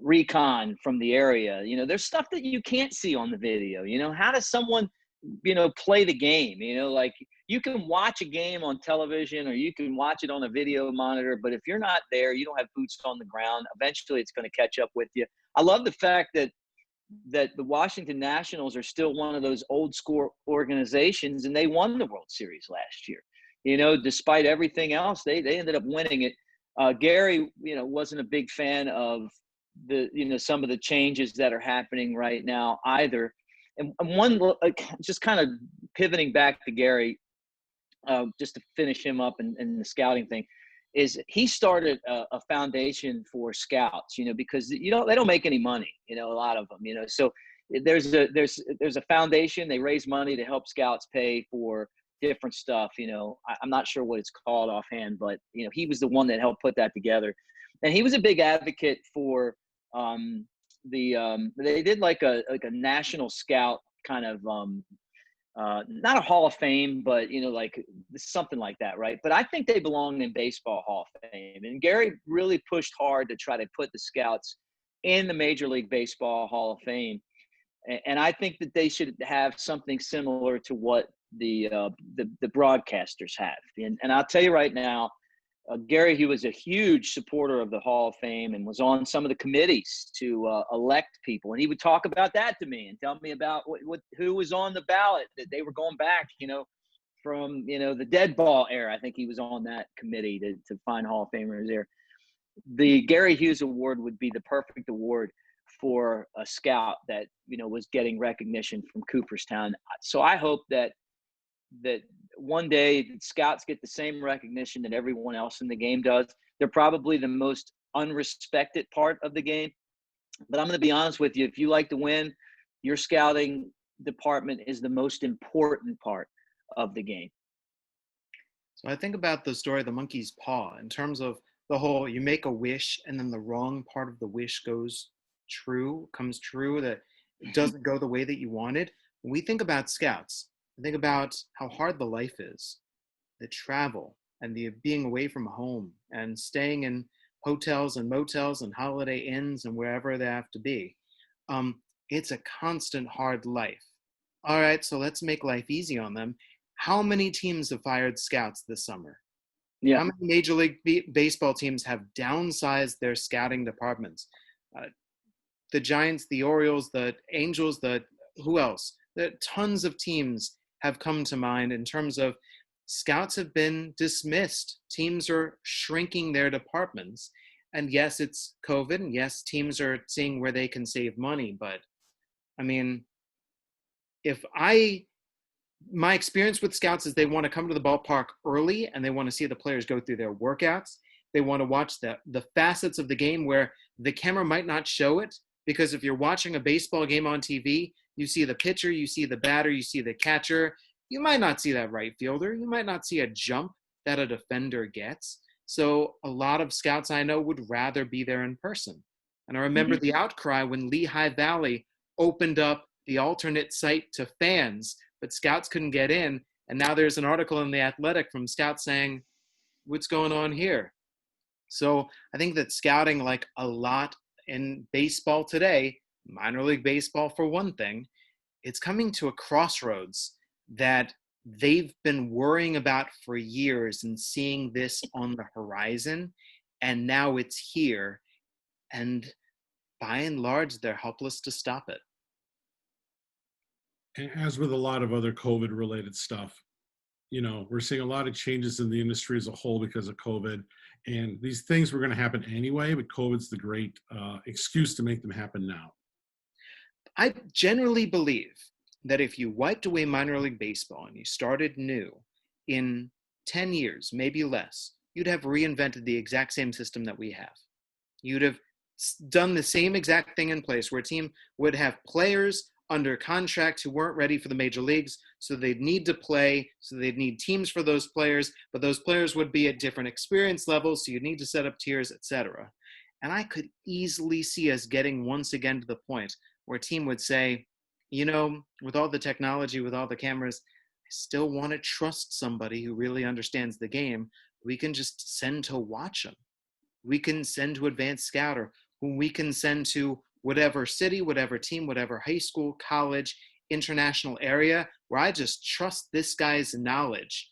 recon from the area. There's stuff that you can't see on the video. How does someone, play the game? Like you can watch a game on television or you can watch it on a video monitor, but if you're not there, you don't have boots on the ground, eventually it's going to catch up with you. I love the fact that the Washington Nationals are still one of those old school organizations, and they won the World Series last year. Despite everything else, they ended up winning it. Gary, wasn't a big fan of some of the changes that are happening right now either. And one, just kind of pivoting back to Gary, just to finish him up and the scouting thing, is he started a foundation for scouts, because they don't make any money, a lot of them, so there's a foundation. They raise money to help scouts pay for different stuff. I'm not sure what it's called offhand, but he was the one that helped put that together, and he was a big advocate for they did like a national scout kind of not a Hall of Fame, but like something like that, right? But I think they belong in Baseball Hall of Fame. And Gary really pushed hard to try to put the scouts in the Major League Baseball Hall of Fame. And I think that they should have something similar to what the broadcasters have. And I'll tell you right now, Gary, he was a huge supporter of the Hall of Fame and was on some of the committees to elect people. And he would talk about that to me and tell me about who was on the ballot, that they were going back, from, the dead ball era. I think he was on that committee to find Hall of Famers there. The Gary Hughes Award would be the perfect award for a scout that, was getting recognition from Cooperstown. So I hope that one day scouts get the same recognition that everyone else in the game does. They're probably the most unrespected part of the game. But I'm going to be honest with you. If you like to win, your scouting department is the most important part of the game.
So I think about the story of the monkey's paw in terms of the whole, you make a wish and then the wrong part of the wish comes true, that it doesn't go the way that you wanted. When we think about scouts, think about how hard the life is, the travel and the being away from home and staying in hotels and motels and holiday inns and wherever they have to be. It's a constant hard life. All right, so let's make life easy on them. How many teams have fired scouts this summer?
Yeah.
How many Major League Baseball teams have downsized their scouting departments? The Giants, the Orioles, the Angels, who else? Tons of teams have come to mind in terms of scouts have been dismissed. Teams are shrinking their departments. And yes, it's COVID. And yes, teams are seeing where they can save money. But I mean, my experience with scouts is they want to come to the ballpark early and they want to see the players go through their workouts. They want to watch the facets of the game where the camera might not show it, because if you're watching a baseball game on TV, you see the pitcher, you see the batter, you see the catcher. You might not see that right fielder. You might not see a jump that a defender gets. So a lot of scouts I know would rather be there in person. And I remember the outcry when Lehigh Valley opened up the alternate site to fans, but scouts couldn't get in. And now there's an article in The Athletic from scouts saying, what's going on here? So I think that scouting, like a lot in baseball today, minor league baseball for one thing, it's coming to a crossroads that they've been worrying about for years and seeing this on the horizon. And now it's here. And by and large, they're helpless to stop it.
As with a lot of other COVID-related stuff, we're seeing a lot of changes in the industry as a whole because of COVID. And these things were going to happen anyway, but COVID's the great excuse to make them happen now.
I generally believe that if you wiped away minor league baseball and you started new in 10 years, maybe less, you'd have reinvented the exact same system that we have. You'd have done the same exact thing in place where a team would have players under contract who weren't ready for the major leagues, so they'd need to play, so they'd need teams for those players, but those players would be at different experience levels, so you'd need to set up tiers, etc. And I could easily see us getting once again to the point where a team would say, with all the technology, with all the cameras, I still want to trust somebody who really understands the game. We can just send to watch them. We can send to advanced scout, or whom we can send to whatever city, whatever team, whatever high school, college, international area, where I just trust this guy's knowledge.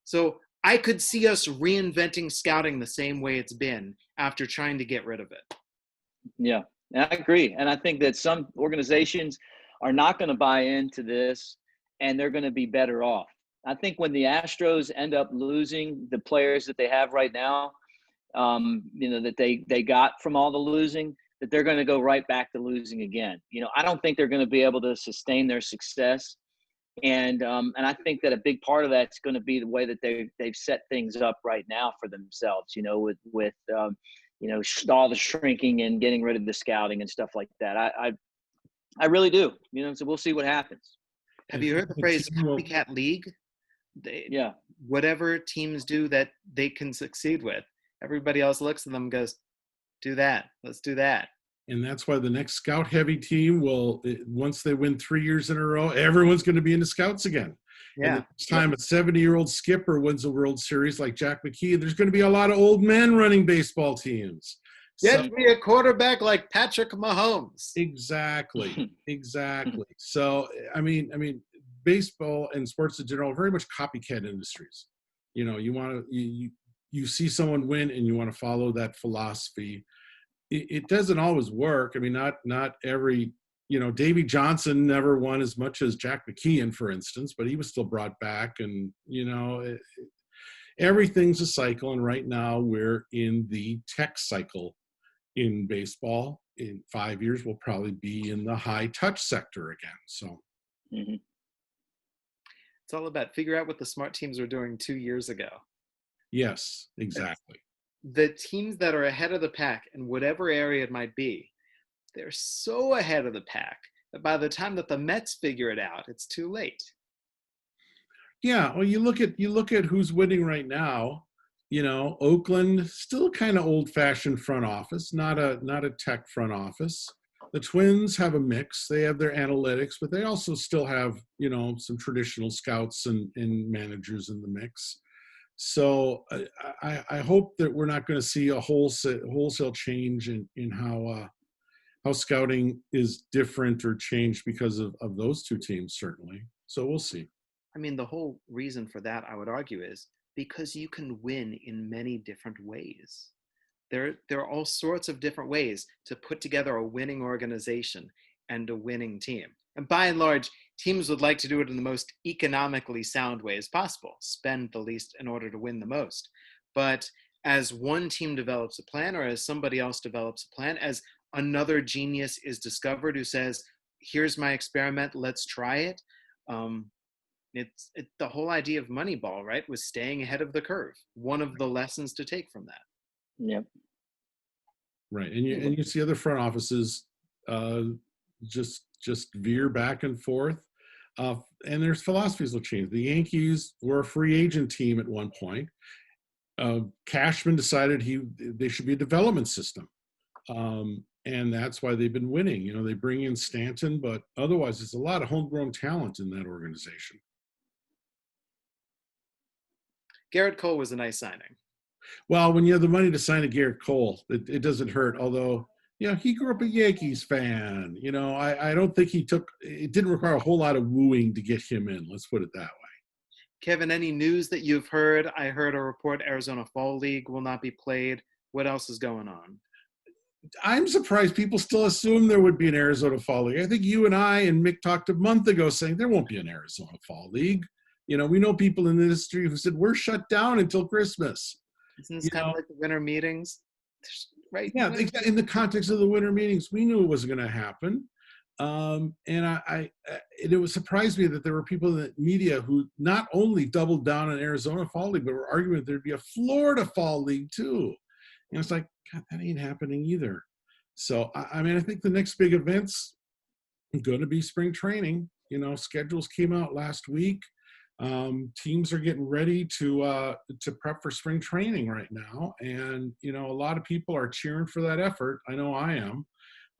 So I could see us reinventing scouting the same way it's been after trying to get rid of it.
Yeah, I agree. And I think that some organizations are not going to buy into this, and they're going to be better off. I think when the Astros end up losing the players that they have right now, that they got from all the losing, that they're going to go right back to losing again. I don't think they're going to be able to sustain their success. And I think that a big part of that's going to be the way that they've set things up right now for themselves, with all the shrinking and getting rid of the scouting and stuff like that. I really do, so we'll see what happens.
Have you heard the phrase copycat league?
Yeah.
Whatever teams do that they can succeed with, everybody else looks at them and goes, do that. Let's do that.
And that's why the next scout-heavy team will, once they win 3 years in a row, everyone's going to be into scouts again.
Yeah.
And the next time a 70-year-old skipper wins a World Series like Jack McKee, there's going to be a lot of old men running baseball teams.
Get me a quarterback like Patrick Mahomes.
Exactly. So, I mean, baseball and sports in general are very much copycat industries. You see someone win and you want to follow that philosophy. It doesn't always work. I mean, not every, Davey Johnson never won as much as Jack McKeon, for instance, but he was still brought back. And, everything's a cycle. And right now we're in the tech cycle in baseball. In 5 years, we'll probably be in the high touch sector again. So.
It's all about figure out what the smart teams were doing 2 years ago.
Yes, exactly.
The teams that are ahead of the pack in whatever area it might be, they're so ahead of the pack that by the time that the Mets figure it out, it's too late.
Yeah, well, you look at who's winning right now. Oakland still kind of old-fashioned front office, not a tech front office. The Twins have a mix. They have their analytics, but they also still have some traditional scouts and managers in the mix. So I hope that we're not going to see a wholesale change in how scouting is different or changed because of those two teams, certainly. So we'll see.
I mean, the whole reason for that, I would argue, is because you can win in many different ways. There are all sorts of different ways to put together a winning organization and a winning team. And by and large, teams would like to do it in the most economically sound way as possible, spend the least in order to win the most. But as one team develops a plan, or as somebody else develops a plan, as another genius is discovered who says, here's my experiment, let's try it. It's the whole idea of Moneyball, right, was staying ahead of the curve. One of the lessons to take from that.
Yep.
Right, and you see other front offices just veer back and forth, and there's philosophies will change. The Yankees were a free agent team at one point. Cashman decided they should be a development system, and that's why they've been winning. They bring in Stanton, but otherwise, there's a lot of homegrown talent in that organization.
Garrett Cole was a nice signing.
Well, when you have the money to sign a Garrett Cole, it doesn't hurt. Although, he grew up a Yankees fan. I don't think it didn't require a whole lot of wooing to get him in. Let's put it that way.
Kevin, any news that you've heard? I heard a report Arizona Fall League will not be played. What else is going on?
I'm surprised people still assume there would be an Arizona Fall League. I think you and I and Mick talked a month ago saying there won't be an Arizona Fall League. We know people in the industry who said we're shut down until Christmas.
Isn't this kind of like the winter meetings? Right?
Yeah, in the context of the winter meetings, we knew it wasn't going to happen. And it surprised me that there were people in the media who not only doubled down on Arizona Fall League, but were arguing that there'd be a Florida Fall League too. And it's like, God, that ain't happening either. So, I think the next big event's going to be spring training. Schedules came out last week. Teams are getting ready to prep for spring training right now. And, a lot of people are cheering for that effort. I know I am.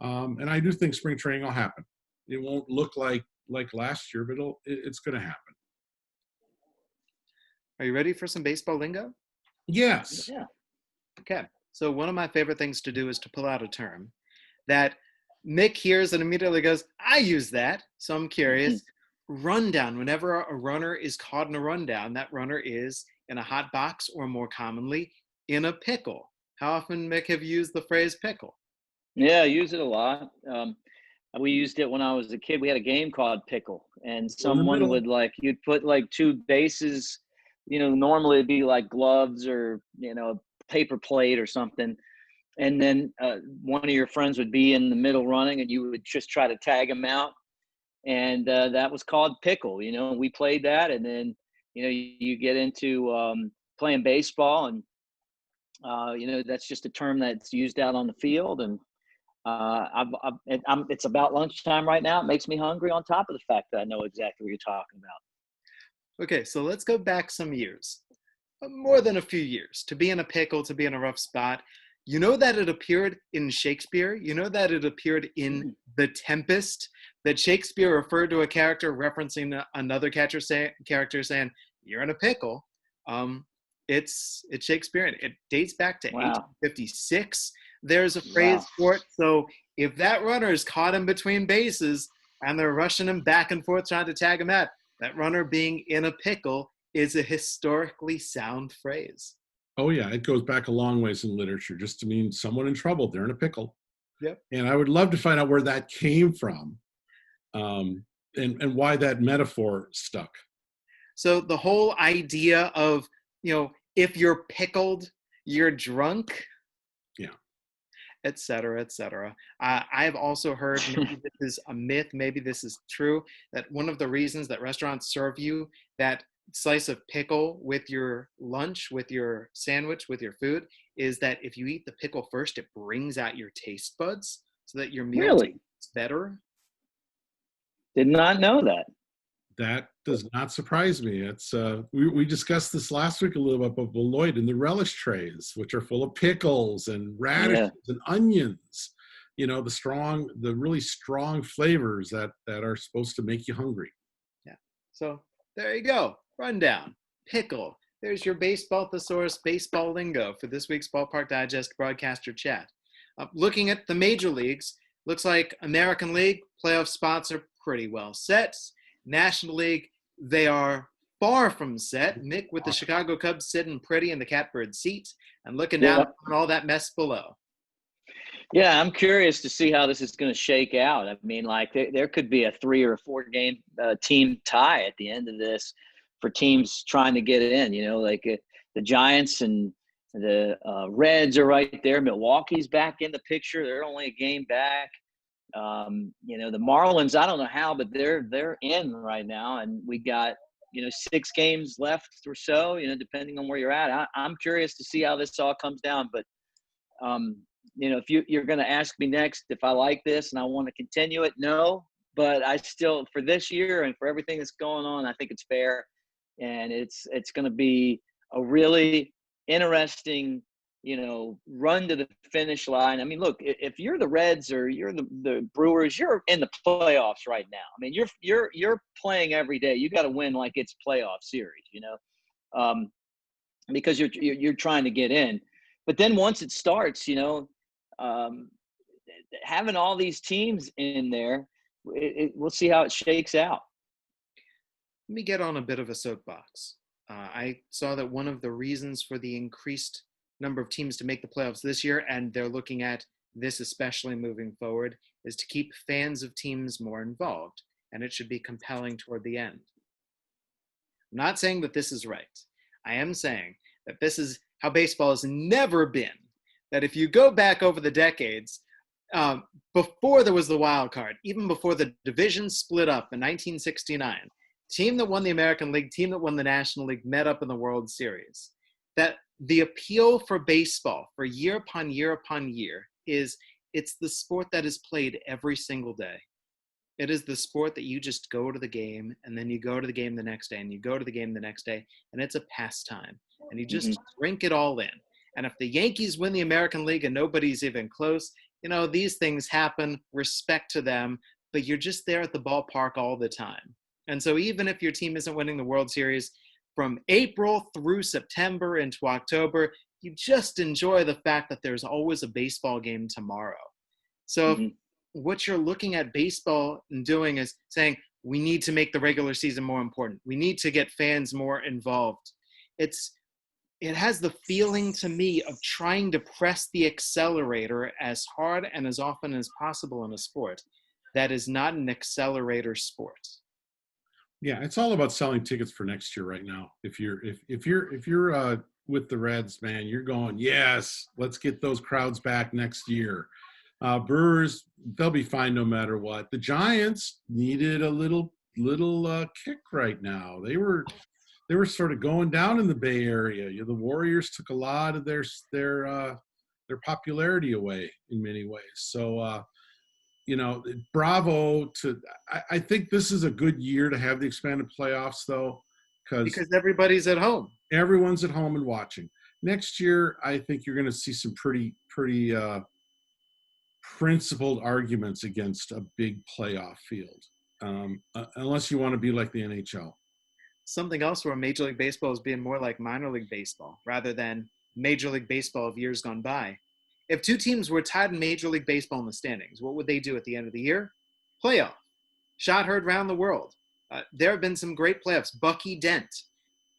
And I do think spring training will happen. It won't look like last year, but it's going to happen.
Are you ready for some baseball lingo?
Yes.
Yeah.
Okay. So one of my favorite things to do is to pull out a term that Mick hears and immediately goes, I use that. So I'm curious. Rundown. Whenever a runner is caught in a rundown, that runner is in a hot box, or more commonly, in a pickle. How often, Mick, have you used the phrase pickle?
Yeah, I use it a lot. We used it when I was a kid. We had a game called Pickle, and someone would you'd put two bases, normally it'd be like gloves or, a paper plate or something. And then one of your friends would be in the middle running, and you would just try to tag him out. And that was called pickle. We played that, and then, you get into playing baseball, and, that's just a term that's used out on the field. And it's about lunchtime right now. It makes me hungry, on top of the fact that I know exactly what you're talking about.
Okay, so let's go back some years, more than a few years, to be in a pickle, to be in a rough spot. You know that it appeared in Shakespeare? You know that it appeared in The Tempest? That Shakespeare referred to a character referencing another character saying, you're in a pickle. It's Shakespearean. It dates back to 1856. There's a phrase for it. So if that runner is caught in between bases and they're rushing him back and forth trying to tag him out, that runner being in a pickle is a historically sound phrase.
Oh, yeah. It goes back a long ways in literature just to mean someone in trouble. They're in a pickle.
Yep.
And I would love to find out where that came from, and why that metaphor stuck.
So the whole idea of, if you're pickled, you're drunk.
Yeah.
et cetera, et cetera. I've also heard, maybe this is a myth, maybe this is true, that one of the reasons that restaurants serve you that slice of pickle with your lunch, with your sandwich, with your food, is that if you eat the pickle first, it brings out your taste buds so that your meal
Really?
tastes better.
Did not know that.
That does not surprise me. It's we discussed this last week a little bit about Beloit and the relish trays, which are full of pickles and radishes and onions. You know, the really strong flavors that are supposed to make you hungry.
Yeah. So there you go. Rundown. Pickle. There's your baseball thesaurus, baseball lingo for this week's Ballpark Digest Broadcaster Chat. Looking at the major leagues, looks like American League playoff spots are pretty well set. National League, they are far from set. Mick with the Chicago Cubs sitting pretty in the catbird seat and looking down on all that mess below.
Yeah, I'm curious to see how this is going to shake out. I mean, like there could be a 3 or 4 game team tie at the end of this for teams trying to get in. You know, like the Giants and the Reds are right there. Milwaukee's back in the picture. They're only a game back. You know, the Marlins, I don't know how, but they're in right now, and we got 6 games left or so. You know, depending on where you're at. I'm curious to see how this all comes down. But if you're going to ask me next if I like this and I want to continue it, no. But I still, for this year and for everything that's going on, I think it's fair, and it's going to be a really interesting run to the finish line. I mean, look, if you're the Reds or you're the Brewers, you're in the playoffs right now. I mean, you're playing every day. You got to win like it's playoff series, because you're trying to get in. But then once it starts, having all these teams in there, we'll see how it shakes out.
Let me get on a bit of a soapbox. I saw that one of the reasons for the increased number of teams to make the playoffs this year, and they're looking at this especially moving forward, is to keep fans of teams more involved, and it should be compelling toward the end. I'm not saying that this is right. I am saying that this is how baseball has never been, that if you go back over the decades, before there was the wild card, even before the division split up in 1969, team that won the American League, team that won the National League met up in the World Series. That the appeal for baseball for year upon year upon year is it's the sport that is played every single day. It is the sport that you just go to the game and then you go to the game the next day and you go to the game the next day, and it's a pastime and you just drink it all in. And if the Yankees win the American League and nobody's even close, these things happen, respect to them, but you're just there at the ballpark all the time. And so even if your team isn't winning the World Series, from April through September into October, you just enjoy the fact that there's always a baseball game tomorrow. So what you're looking at baseball and doing is saying, we need to make the regular season more important. We need to get fans more involved. It has the feeling to me of trying to press the accelerator as hard and as often as possible in a sport that is not an accelerator sport.
Yeah, it's all about selling tickets for next year right now. If you're with the Reds, man, you're going, yes, let's get those crowds back next year. Brewers, they'll be fine no matter what. The Giants needed a little kick right now. They were sort of going down in the Bay Area. The Warriors took a lot of their popularity away in many ways. So bravo to. I think this is a good year to have the expanded playoffs, though,
because everybody's at home.
Everyone's at home and watching. Next year, I think you're going to see some pretty principled arguments against a big playoff field, unless you want to be like the NHL.
Something else where Major League Baseball is being more like minor league baseball rather than Major League Baseball of years gone by. If 2 teams were tied in Major League Baseball in the standings, what would they do at the end of the year? Playoff. Shot heard around the world. There have been some great playoffs. Bucky Dent.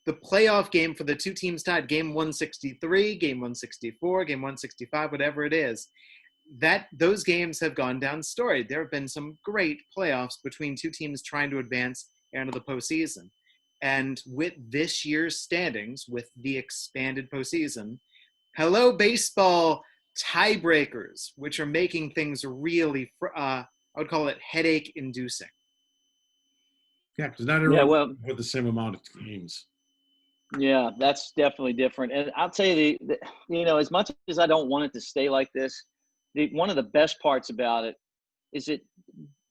The playoff game for the 2 teams tied, game 163, game 164, game 165, whatever it is, those games have gone down storied. There have been some great playoffs between 2 teams trying to advance into the postseason. And with this year's standings, with the expanded postseason, hello baseball tiebreakers, which are making things really, I would call it headache-inducing.
Yeah, because not
Yeah,
everyone
well,
with the same amount of games.
yeah, that's definitely different. And I'll tell you, as much as I don't want it to stay like this, one of the best parts about it is that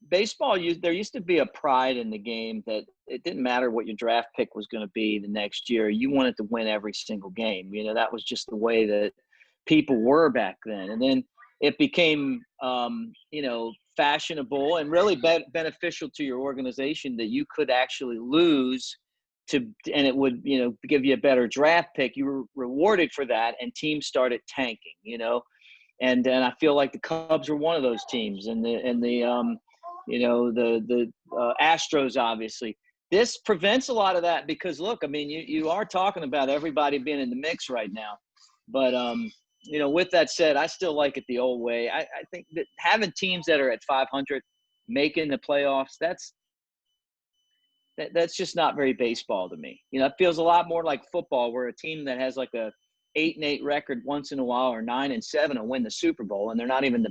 baseball, there used to be a pride in the game that it didn't matter what your draft pick was going to be the next year. You wanted to win every single game. That was just the way that people were back then. And then it became, fashionable and really beneficial to your organization that you could actually lose and it would, give you a better draft pick. You were rewarded for that, and teams started tanking, and I feel like the Cubs were one of those teams, and the Astros, obviously. This prevents a lot of that because, look, I mean, you are talking about everybody being in the mix right now. But, with that said, I still like it the old way. I think that having teams that are at 500 making the playoffs, that's just not very baseball to me. It feels a lot more like football, where a team that has like a 8-8 record once in a while, or 9-7, will win the Super Bowl, and they're not even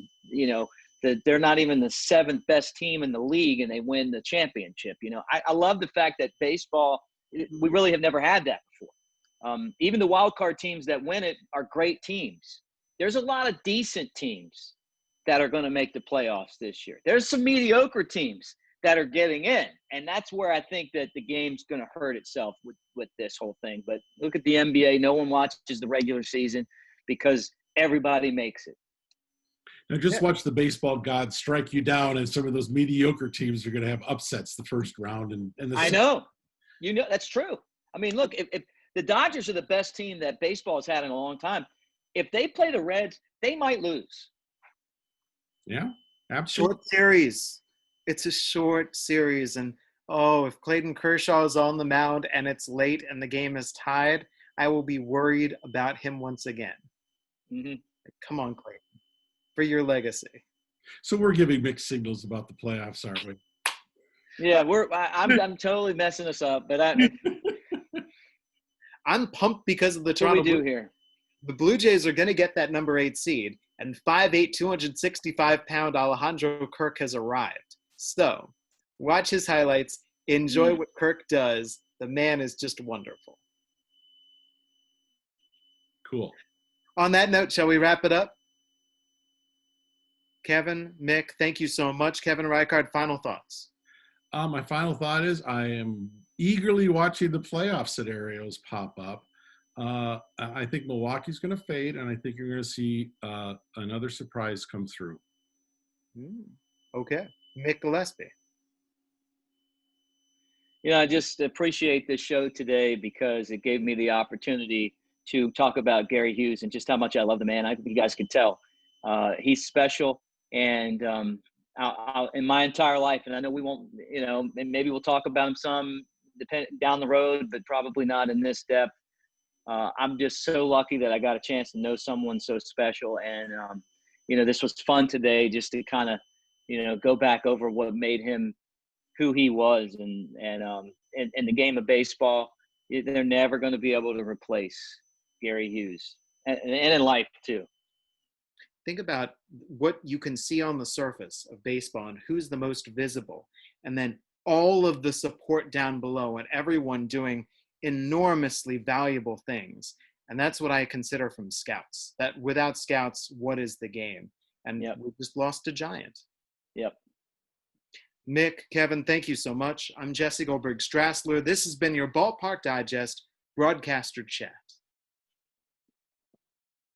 they're not even the seventh best team in the league, and they win the championship. I love the fact that baseball, we really have never had that before. Even the wild card teams that win it are great teams. There's a lot of decent teams that are going to make the playoffs this year. There's some mediocre teams that are getting in, and that's where I think that the game's going to hurt itself with this whole thing. But look at the NBA. No one watches the regular season because everybody makes it.
Now just watch the baseball gods strike you down, and some of those mediocre teams are going to have upsets the first round. And
I know. That's true. I mean, look, if the Dodgers are the best team that baseball has had in a long time, if they play the Reds, they might lose.
Yeah, absolutely.
Short series. It's a short series. And, if Clayton Kershaw is on the mound and it's late and the game is tied, I will be worried about him once again.
Mm-hmm.
Come on, Clayton, for your legacy.
So we're giving mixed signals about the playoffs, aren't we?
Yeah, I'm totally messing us up, but
I'm pumped because of the
Toronto. What do we do here?
The Blue Jays are going to get that number 8 seed, and 5'8", 265-pound Alejandro Kirk has arrived. So, watch his highlights. Enjoy what Kirk does. The man is just wonderful.
Cool.
On that note, shall we wrap it up? Kevin, Mick, thank you so much. Kevin Reichard, final thoughts.
My final thought is I am eagerly watching the playoff scenarios pop up. I think Milwaukee's going to fade, and I think you're going to see another surprise come through.
Okay. Mick Gillispie.
I just appreciate this show today because it gave me the opportunity to talk about Gary Hughes and just how much I love the man. You guys can tell. He's special, and in my entire life, and I know we won't, maybe we'll talk about him some down the road, but probably not in this depth. I'm just so lucky that I got a chance to know someone so special. And, this was fun today just to kind of, go back over what made him who he was. And in the game of baseball, they're never going to be able to replace Gary Hughes, and in life too.
Think about what you can see on the surface of baseball and who's the most visible, and then all of the support down below and everyone doing enormously valuable things. And that's what I consider from scouts. That without scouts, what is the game? And we just lost a giant.
Yep.
Mick, Kevin, thank you so much. I'm Jesse Goldberg-Strassler. This has been your Ballpark Digest Broadcaster Chat.